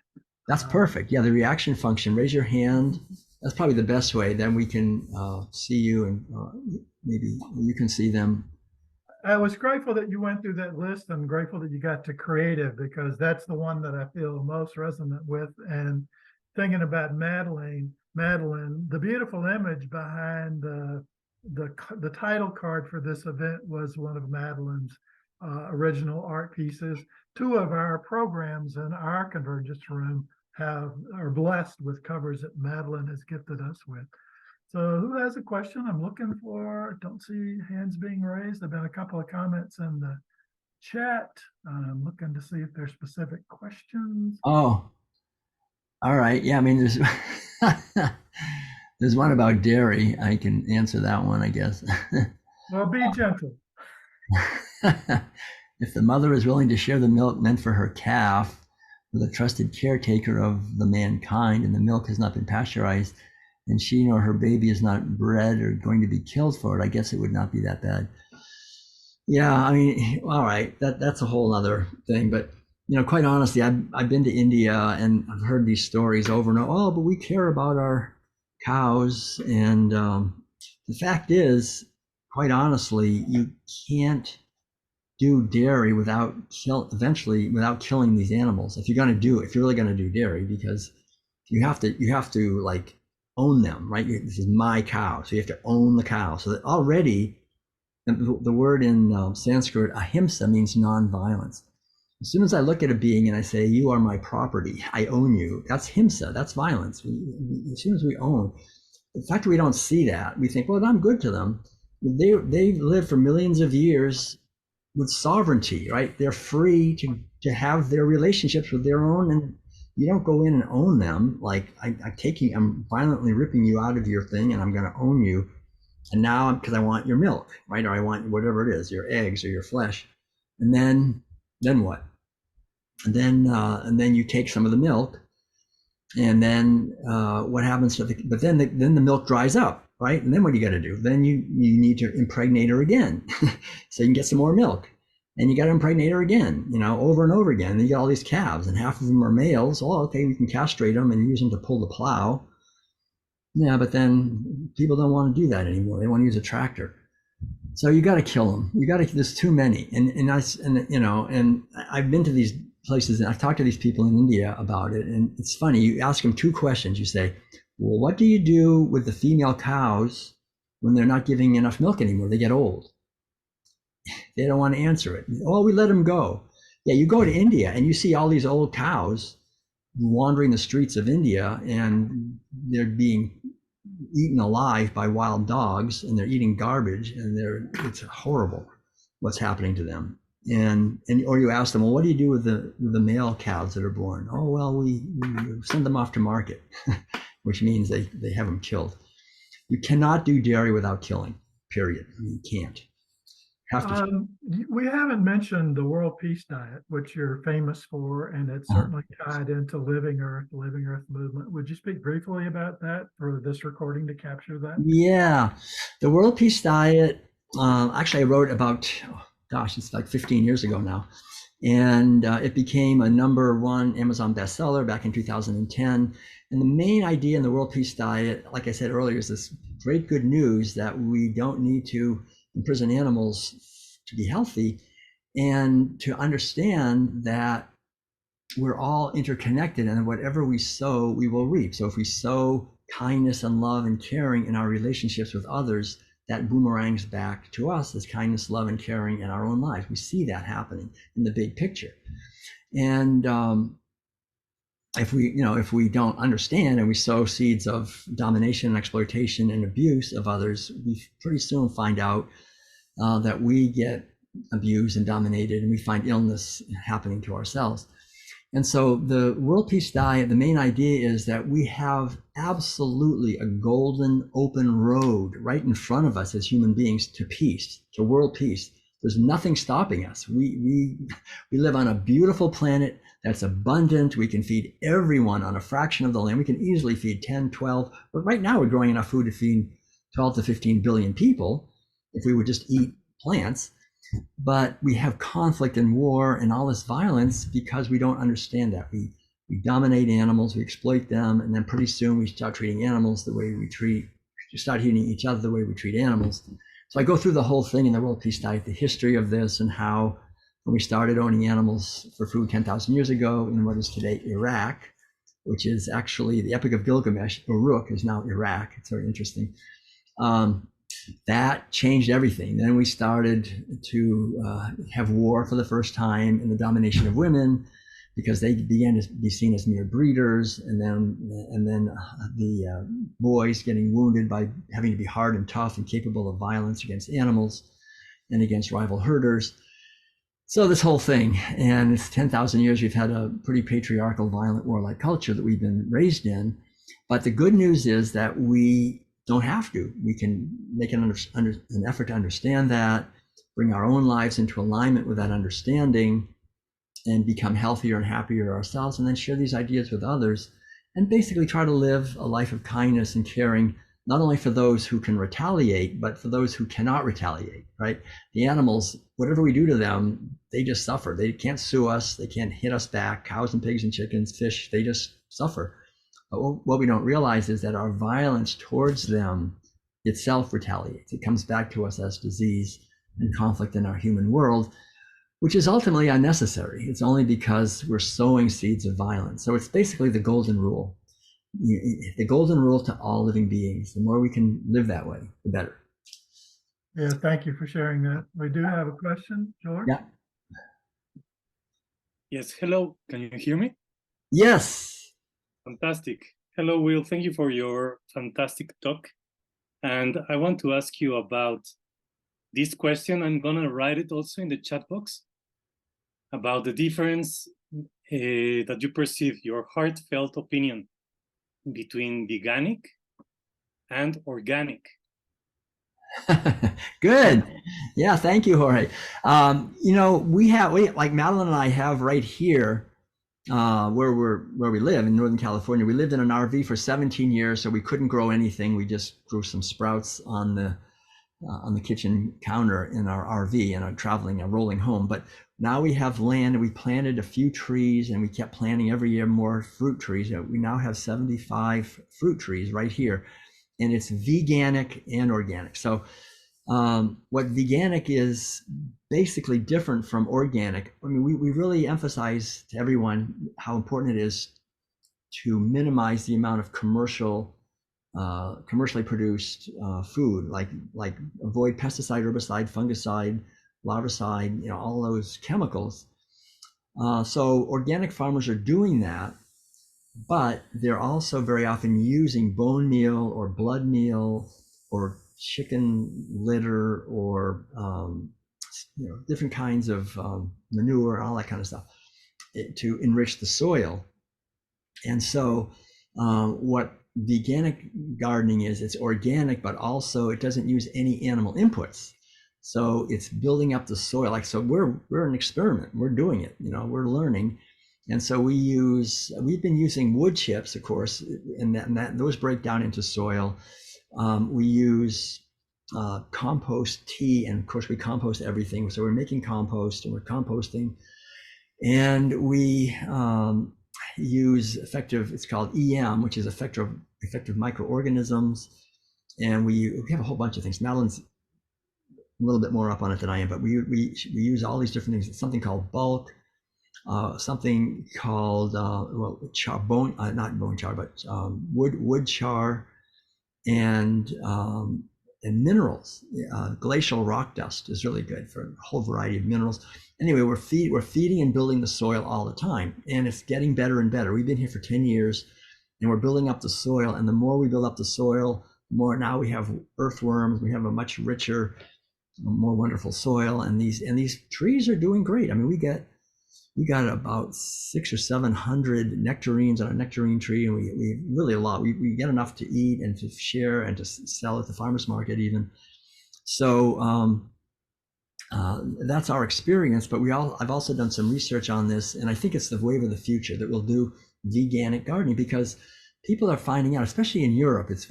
That's perfect. Yeah, the reaction function, raise your hand. That's probably the best way. Then we can see you, and maybe you can see them. I was grateful that you went through that list. I'm grateful that you got to creative, because that's the one that I feel most resonant with. And thinking about Madeleine, the beautiful image behind the title card for this event was one of Madeleine's original art pieces. 2 of our programs in our Convergence room are blessed with covers that Madeleine has gifted us with. So who has a question? I'm looking for, don't see hands being raised. There've been a couple of comments in the chat. I'm looking to see if there's specific questions. Oh, all right. Yeah, I mean, there's one about dairy. I can answer that one, I guess. Well, be gentle. If the mother is willing to share the milk meant for her calf with a trusted caretaker of the mankind, and the milk has not been pasteurized, and she nor her baby is not bred or going to be killed for it, I guess it would not be that bad. Yeah, I mean, all right, that's a whole other thing. But quite honestly, I've been to India and I've heard these stories over and over. Oh, but we care about our cows. And the fact is, quite honestly, you can't do dairy eventually without killing these animals. If you're really going to do dairy, because you have to like own them, right? This is my cow, so you have to own the cow. So that already, the word in Sanskrit, ahimsa, means non-violence. As soon as I look at a being and I say, you are my property, I own you, that's himsa, that's violence. As soon as we own, the fact that we don't see that, we think, well, I'm good to them. They've lived for millions of years with sovereignty, right? They're free to have their relationships with their own, and you don't go in and own them. Like I'm violently ripping you out of your thing, and I'm going to own you. And now, because I want your milk, right? Or I want whatever it is, your eggs or your flesh. And then what? And then you take some of the milk, and then what happens to but then the milk dries up, right? And then what do you got to do? Then you need to impregnate her again, so you can get some more milk, and you got to impregnate her again, over and over again. And you got all these calves, and half of them are males. Oh, okay, we can castrate them and use them to pull the plow. Yeah, but then people don't want to do that anymore. They want to use a tractor. So you got to kill them. There's too many. And I've been to these places and I've talked to these people in India about it. And it's funny. You ask them two questions. You say, well, what do you do with the female cows when they're not giving enough milk anymore? They get old. They don't want to answer it. Oh, we let them go. Yeah, you go to India and you see all these old cows wandering the streets of India, and they're being eaten alive by wild dogs, and they're eating garbage, and it's horrible what's happening to them. Or you ask them, well, what do you do with the male cows that are born? Oh, well, we send them off to market, which means they have them killed. You cannot do dairy without killing, period. You can't. We haven't mentioned the World Peace Diet, which you're famous for, and it's certainly tied into Living Earth movement. Would you speak briefly about that for this recording to capture that? Yeah, the World Peace Diet, actually I wrote about, it's like 15 years ago now. And it became a #1 Amazon bestseller back in 2010. And the main idea in the World Peace Diet, like I said earlier, is this great good news that we don't need to imprison animals to be healthy, and to understand that we're all interconnected, and whatever we sow, we will reap. So if we sow kindness and love and caring in our relationships with others, that boomerangs back to us as kindness, love, and caring in our own lives. We see that happening in the big picture. And if we don't understand and we sow seeds of domination, exploitation, and abuse of others, we pretty soon find out that we get abused and dominated, and we find illness happening to ourselves. And so the World Peace Diet, the main idea is that we have absolutely a golden open road right in front of us as human beings to peace, to world peace. There's nothing stopping us. We live on a beautiful planet that's abundant. We can feed everyone on a fraction of the land. We can easily feed 10, 12, but right now we're growing enough food to feed 12 to 15 billion people if we would just eat plants. But we have conflict and war and all this violence because we don't understand that. We dominate animals, we exploit them, and then pretty soon we start treating animals the way we start treating each other the way we treat animals. So I go through the whole thing in the World Peace Diet, the history of this, and how when we started owning animals for food 10,000 years ago in what is today Iraq, which is actually the Epic of Gilgamesh. Uruk is now Iraq. It's very interesting. That changed everything. Then we started to have war for the first time in the domination of women, because they began to be seen as mere breeders, and then the boys getting wounded by having to be hard and tough and capable of violence against animals and against rival herders. So this whole thing, and it's 10,000 years we've had a pretty patriarchal, violent, warlike culture that we've been raised in. But the good news is that we don't have to. We can make an effort to understand that, bring our own lives into alignment with that understanding, and become healthier and happier ourselves, and then share these ideas with others, and basically try to live a life of kindness and caring, not only for those who can retaliate, but for those who cannot retaliate, right? The animals, whatever we do to them, they just suffer. They can't sue us. They can't hit us back. Cows and pigs and chickens, fish, they just suffer. But what we don't realize is that our violence towards them itself retaliates. It comes back to us as disease and conflict in our human world, which is ultimately unnecessary. It's only because we're sowing seeds of violence. So it's basically the golden rule. The golden rule to all living beings. The more we can live that way, the better. Yeah, thank you for sharing that. We do have a question, George. Yeah. Yes, hello. Can you hear me? Yes. Fantastic. Hello, Will. Thank you for your fantastic talk. And I want to ask you about this question. I'm going to write it also in the chat box about the difference that you perceive, your heartfelt opinion between veganic and organic. Good. Yeah, thank you, Jorge. We like Madeleine and I have right here where we live in Northern California. We lived in an RV for 17 years, so we couldn't grow anything. We just grew some sprouts on the kitchen counter in our RV and are rolling home. But now we have land and we planted a few trees, and we kept planting every year more fruit trees. We now have 75 fruit trees right here, and it's veganic and organic. So what veganic is basically different from organic. I mean, we really emphasize to everyone how important it is to minimize the amount of commercially produced food, like avoid pesticide, herbicide, fungicide, larvicide, all those chemicals. So organic farmers are doing that, but they're also very often using bone meal or blood meal or chicken litter or different kinds of manure, all that kind of stuff to enrich the soil. And so what veganic gardening is, it's organic, but also it doesn't use any animal inputs. So it's building up the soil. So we're an experiment. We're doing it, we're learning. And so we've been using wood chips, of course, and those break down into soil. We use compost tea, and of course we compost everything. So we're making compost and we're composting, and we use it's called EM, which is effective microorganisms. And we have a whole bunch of things. Madeleine's a little bit more up on it than I am, but we use all these different things. It's something called bulk, something char, not bone char, but wood char, and minerals. Glacial rock dust is really good for a whole variety of minerals. Anyway, we're feeding and building the soil all the time, and it's getting better and better. We've been here for 10 years, and we're building up the soil. And the more we build up the soil, the more now we have earthworms. We have a much richer, more wonderful soil, and these trees are doing great. I mean, we got about 600 or 700 nectarines on a nectarine tree, and we really a lot. We get enough to eat and to share and to sell at the farmers market even. So that's our experience. But I've also done some research on this, and I think it's the wave of the future that we'll do veganic gardening, because people are finding out, especially in Europe, it's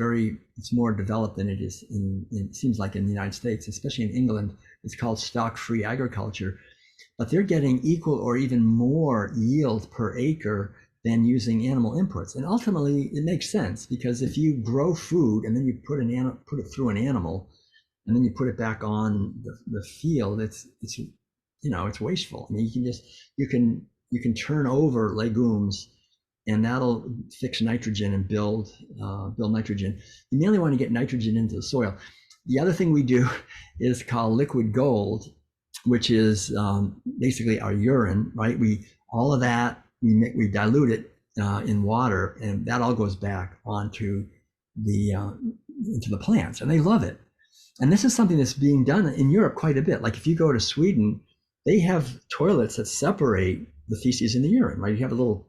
more developed than it is it seems like in the United States, especially in England. It's called stock-free agriculture. But they're getting equal or even more yield per acre than using animal inputs. And ultimately, it makes sense, because if you grow food and then you put it through an animal, and then you put it back on the field, it's wasteful. I mean, you can turn over legumes, and that'll fix nitrogen and build nitrogen. You mainly want to get nitrogen into the soil. The other thing we do is called liquid gold, which is basically our urine, right? We dilute it in water, and that all goes back onto into the plants, and they love it. And this is something that's being done in Europe quite a bit. Like if you go to Sweden, they have toilets that separate the feces and the urine, right? You have a little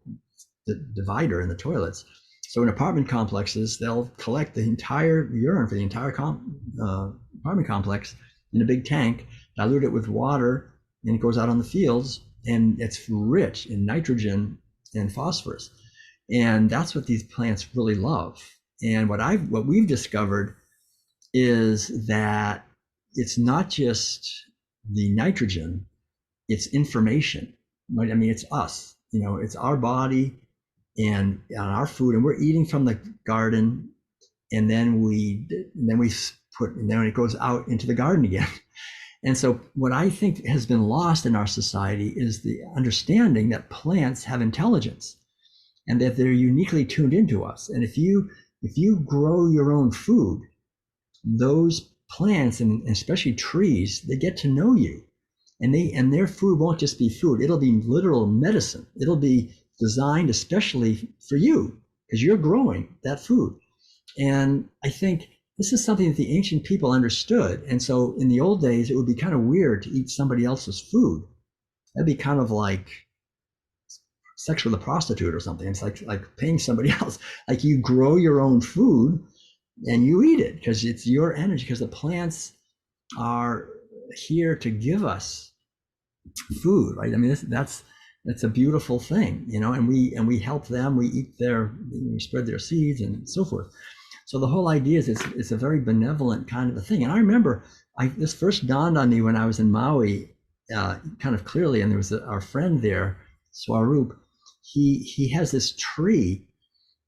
divider in the toilets. So in apartment complexes, they'll collect the entire urine for the entire apartment complex in a big tank, dilute it with water, and it goes out on the fields, and it's rich in nitrogen and phosphorus. And that's what these plants really love. And what we've discovered is that it's not just the nitrogen, it's information, right? I mean, it's us, it's our body and our food, and we're eating from the garden, and then then it goes out into the garden again. And so what I think has been lost in our society is the understanding that plants have intelligence and that they're uniquely tuned into us. And if you grow your own food, those plants, and especially trees, they get to know you, and their food won't just be food. It'll be literal medicine. It'll be designed especially for you because you're growing that food. And I think this is something that the ancient people understood. And so in the old days, it would be kind of weird to eat somebody else's food. That'd be kind of like sex with a prostitute or something. It's like paying somebody else. Like, you grow your own food and you eat it because it's your energy, because the plants are here to give us food, right? I mean, that's a beautiful thing, and we help them. We eat we spread their seeds and so forth. So the whole idea is it's a very benevolent kind of a thing. And I remember this first dawned on me when I was in Maui, kind of clearly, and there was our friend there, Swaroop. He has this tree,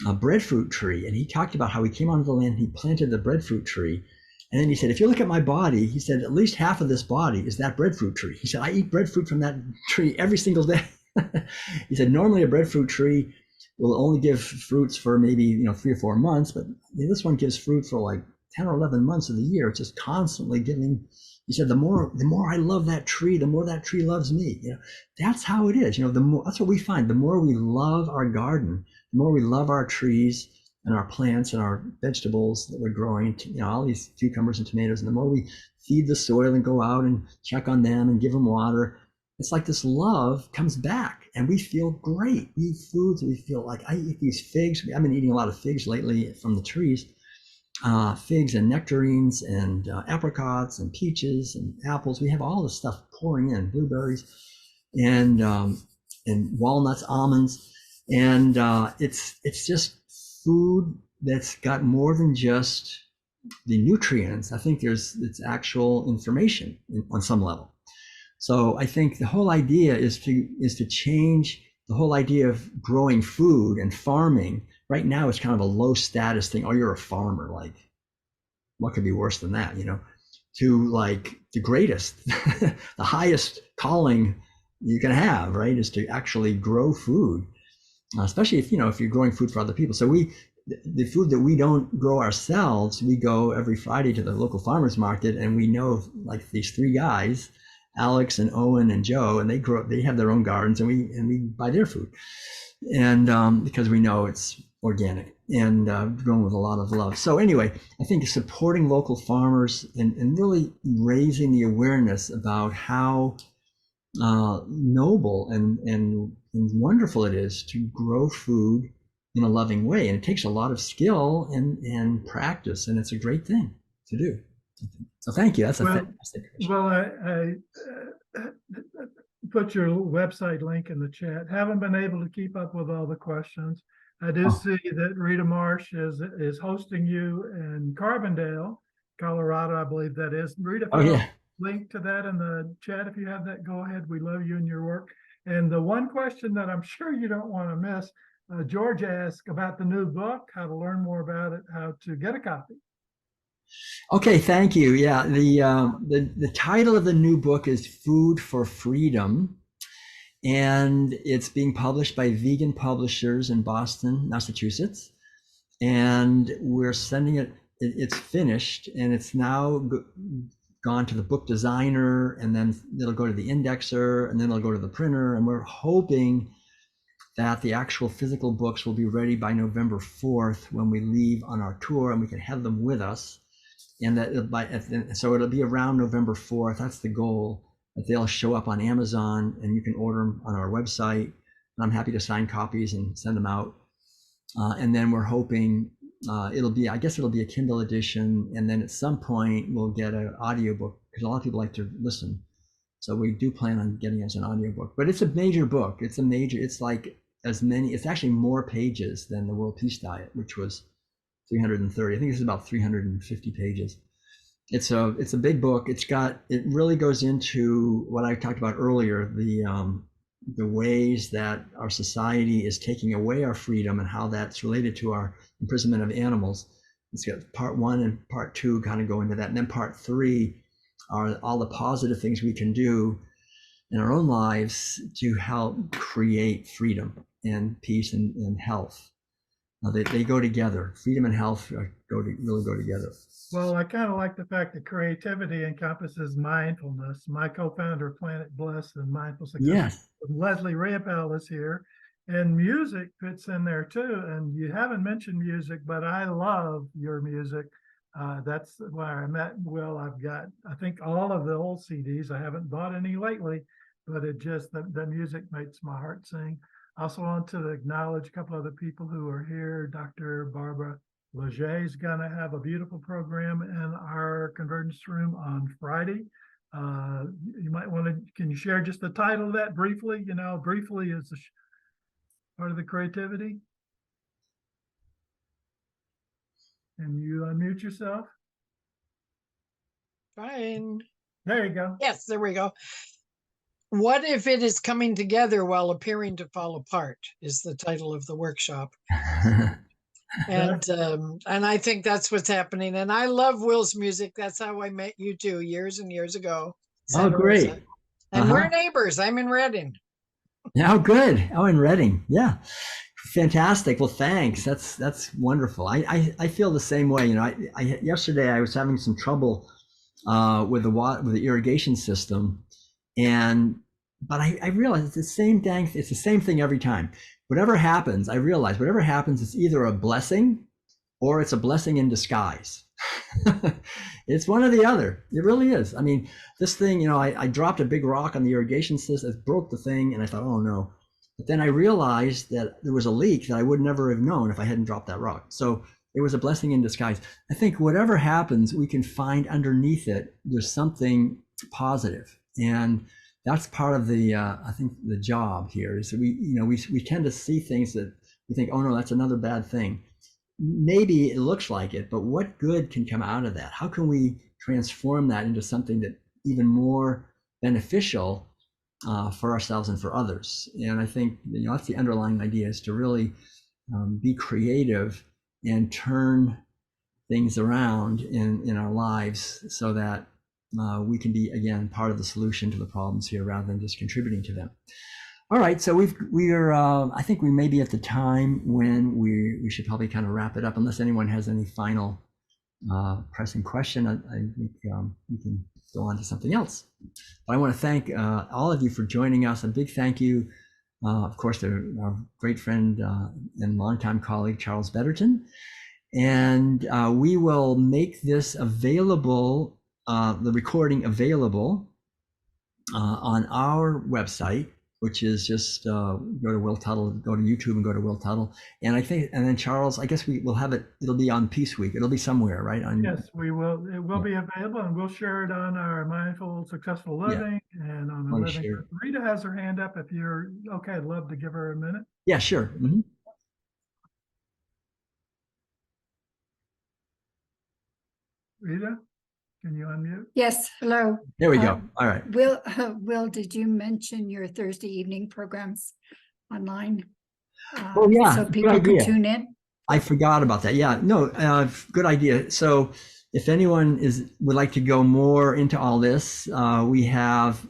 a breadfruit tree, and he talked about how he came onto the land, he planted the breadfruit tree, and then he said, if you look at my body, he said, at least half of this body is that breadfruit tree. He said, I eat breadfruit from that tree every single day. He said, normally a breadfruit tree will only give fruits for maybe 3 or 4 months, but this one gives fruit for like 10 or 11 months of the year. It's just constantly giving. He said, the more I love that tree, the more that tree loves me. That's how it is. That's what we find. The more we love our garden, the more we love our trees and our plants and our vegetables that we're growing, all these cucumbers and tomatoes, and the more we feed the soil and go out and check on them and give them water, it's like this love comes back and we feel great. We eat foods and we feel like, I eat these figs. I've been eating a lot of figs lately from the trees, figs and nectarines and apricots and peaches and apples. We have all this stuff pouring in, blueberries and walnuts, almonds. And it's just food that's got more than just the nutrients. I think it's actual information on some level. So I think the whole idea is to change the whole idea of growing food and farming. Right now, it's kind of a low status thing. Oh, you're a farmer. Like, what could be worse than that? To like the greatest, the highest calling you can have, right, is to actually grow food, especially if you're growing food for other people. So the food that we don't grow ourselves, we go every Friday to the local farmers market, and we know like these 3 guys, Alex and Owen and Joe, and they have their own gardens, and we buy their food, and because we know it's organic and grown with a lot of love. So anyway, I think supporting local farmers and really raising the awareness about how noble and wonderful it is to grow food in a loving way, and it takes a lot of skill and practice, and it's a great thing to do. So thank you. That's a fantastic question. Well, I put your website link in the chat. Haven't been able to keep up with all the questions. I do see that Rita Marsh is hosting you in Carbondale, Colorado, I believe that is. Rita, link to that in the chat if you have that. Go ahead. We love you and your work. And the one question that I'm sure you don't want to miss, George asked about the new book, how to learn more about it, how to get a copy. Okay, thank you. Yeah, the title of the new book is Food for Freedom, and it's being published by Vegan Publishers in Boston, Massachusetts. And we're sending it, it's finished, and it's now gone to the book designer, and then it'll go to the indexer, and then it'll go to the printer. And we're hoping that the actual physical books will be ready by November 4th when we leave on our tour, and we can have them with us. And so it'll be around November 4th. That's the goal, that they'll show up on Amazon and you can order them on our website. And I'm happy to sign copies and send them out. And then we're hoping it'll be a Kindle edition. And then at some point we'll get an audiobook, because a lot of people like to listen. So we do plan on getting it as an audiobook, but it's a major book. It's like it's actually more pages than the World Peace Diet, which was 330. I think it's about 350 pages. It's a big book. It really goes into what I talked about earlier, the ways that our society is taking away our freedom and how that's related to our imprisonment of animals. It's got part 1 and part 2 kind of go into that. And then part 3 are all the positive things we can do in our own lives to help create freedom and peace and health. They go together. Freedom and health really go together. Well, I kind of like the fact that creativity encompasses mindfulness. My co-founder of Planet Bliss and Mindful Success, Yes. Leslie Riopel, is here, and music fits in there too. And you haven't mentioned music, but I love your music. That's why I met Will. I've got, I think, all of the old CDs. I haven't bought any lately, but the music makes my heart sing. I also want to acknowledge a couple other people who are here. Dr. Barbara Leger is going to have a beautiful program in our convergence room on Friday. You might want to, can you share just the title of that briefly? You know, briefly is part of the creativity. Can you unmute yourself? Fine. There you go. Yes, there we go. What if it is coming together while appearing to fall apart is the title of the workshop. And I think that's what's happening. And I love Will's music. That's how I met you too, years and years ago. Oh, great. And we're neighbors. I'm in Redding. Oh, good. Oh, in Redding. Yeah. Fantastic. Well, thanks. That's wonderful. I feel the same way. You know, yesterday I was having some trouble with the irrigation system, but I realized it's the same thing every time. Whatever happens, it's either a blessing or it's a blessing in disguise. It's one or the other. It really is. I mean, this thing, you know, I dropped a big rock on the irrigation system, it broke the thing, and I thought, oh no. But then I realized that there was a leak that I would never have known if I hadn't dropped that rock. So it was a blessing in disguise. I think whatever happens, we can find underneath it, there's something positive. And that's part of I think the job here is that we tend to see things that we think, oh no, that's another bad thing. Maybe it looks like it, but what good can come out of that? How can we transform that into something that even more beneficial for ourselves and for others? And I think, you know, that's the underlying idea, is to really be creative and turn things around in our lives so that we can be, again, part of the solution to the problems here rather than just contributing to them. All right, so I think we may be at the time when we should probably kind of wrap it up, unless anyone has any final pressing question. I think we can go on to something else. But I want to thank all of you for joining us. A big thank you, of course, to our great friend and longtime colleague, Charles Betterton. And we will make this available, the recording available on our website, which is just go to Will Tuttle, go to YouTube and go to Will Tuttle. And then Charles, I guess we'll have it'll be on Peace Week. It'll be somewhere, right? Yes, we will. It will be available, and we'll share it on our Mindful Successful Living and on the Living. Sure. Rita has her hand up. If you're okay, I'd love to give her a minute. Yeah, sure. Mm-hmm. Rita, can you unmute? Yes, hello. There we go. All right. Will, did you mention your Thursday evening programs online? Oh, yeah. So people can tune in? I forgot about that. Yeah, no, good idea. So if anyone would like to go more into all this, we have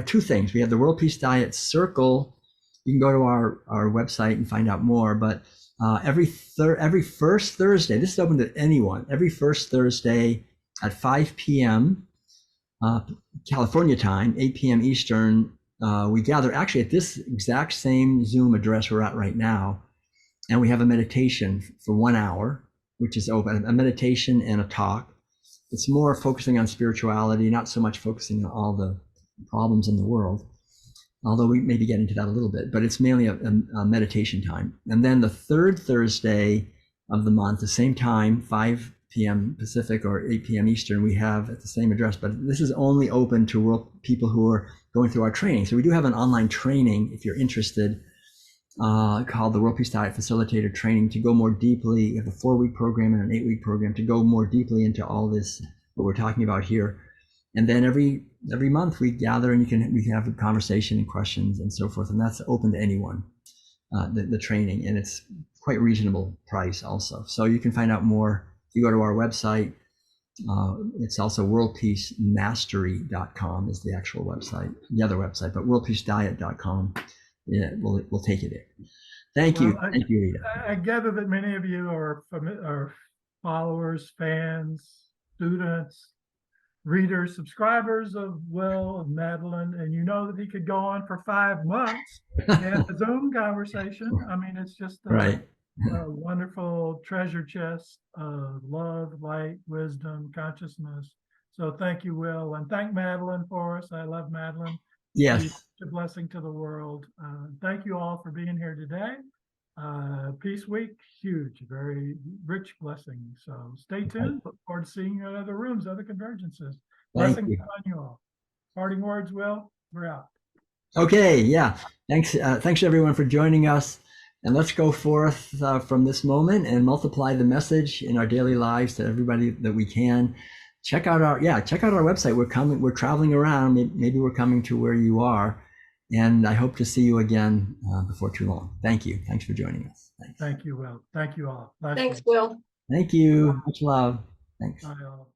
two things. We have the World Peace Diet Circle. You can go to our website and find out more, but every first Thursday, this is open to anyone, every first Thursday at 5 p.m. California time, 8 p.m. Eastern, we gather actually at this exact same Zoom address we're at right now, and we have a meditation for 1 hour, which is open, a meditation and a talk. It's more focusing on spirituality, not so much focusing on all the problems in the world, although we may be getting to that a little bit, but it's mainly a meditation time. And then the third Thursday of the month, the same time, 5 p.m. Pacific or 8 p.m. Eastern, we have at the same address, but this is only open to people who are going through our training. So we do have an online training if you're interested called the World Peace Diet Facilitator Training to go more deeply. We have a 4-week program and an 8-week program to go more deeply into all this, what we're talking about here. And then every month we gather and we can have a conversation and questions and so forth. And that's open to anyone, the training, and it's quite reasonable price also. So you can find out more if you go to our website. It's also worldpeacemastery.com is the actual website, the other website, but worldpeacediet.com. Yeah, we'll take you there. Thank you. Well, Thank you, Rita. I gather that many of you are followers, fans, students, readers, subscribers of Will and Madeleine, and you know that he could go on for 5 months and a Zoom conversation. I mean, it's just Right. a wonderful treasure chest of love, light, wisdom, consciousness. So thank you, Will, and thank Madeleine for us. I love Madeleine. Yes. She's a blessing to the world. Thank you all for being here today. Peace Week, huge, very rich blessing. So stay tuned. Look forward to seeing you in other rooms, other convergences. Thank Blessings you. on you all. Parting words, Will. We're out. Okay. Yeah. Thanks. Thanks everyone for joining us. And let's go forth from this moment and multiply the message in our daily lives to everybody that we can. Check out our website. We're traveling around. Maybe we're coming to where you are. And I hope to see you again before too long. Thank you. Thanks for joining us. Thanks. Thank you, Will. Thank you all. Last Thanks, week. Will. Thank you. Much love. Thanks. Bye, all.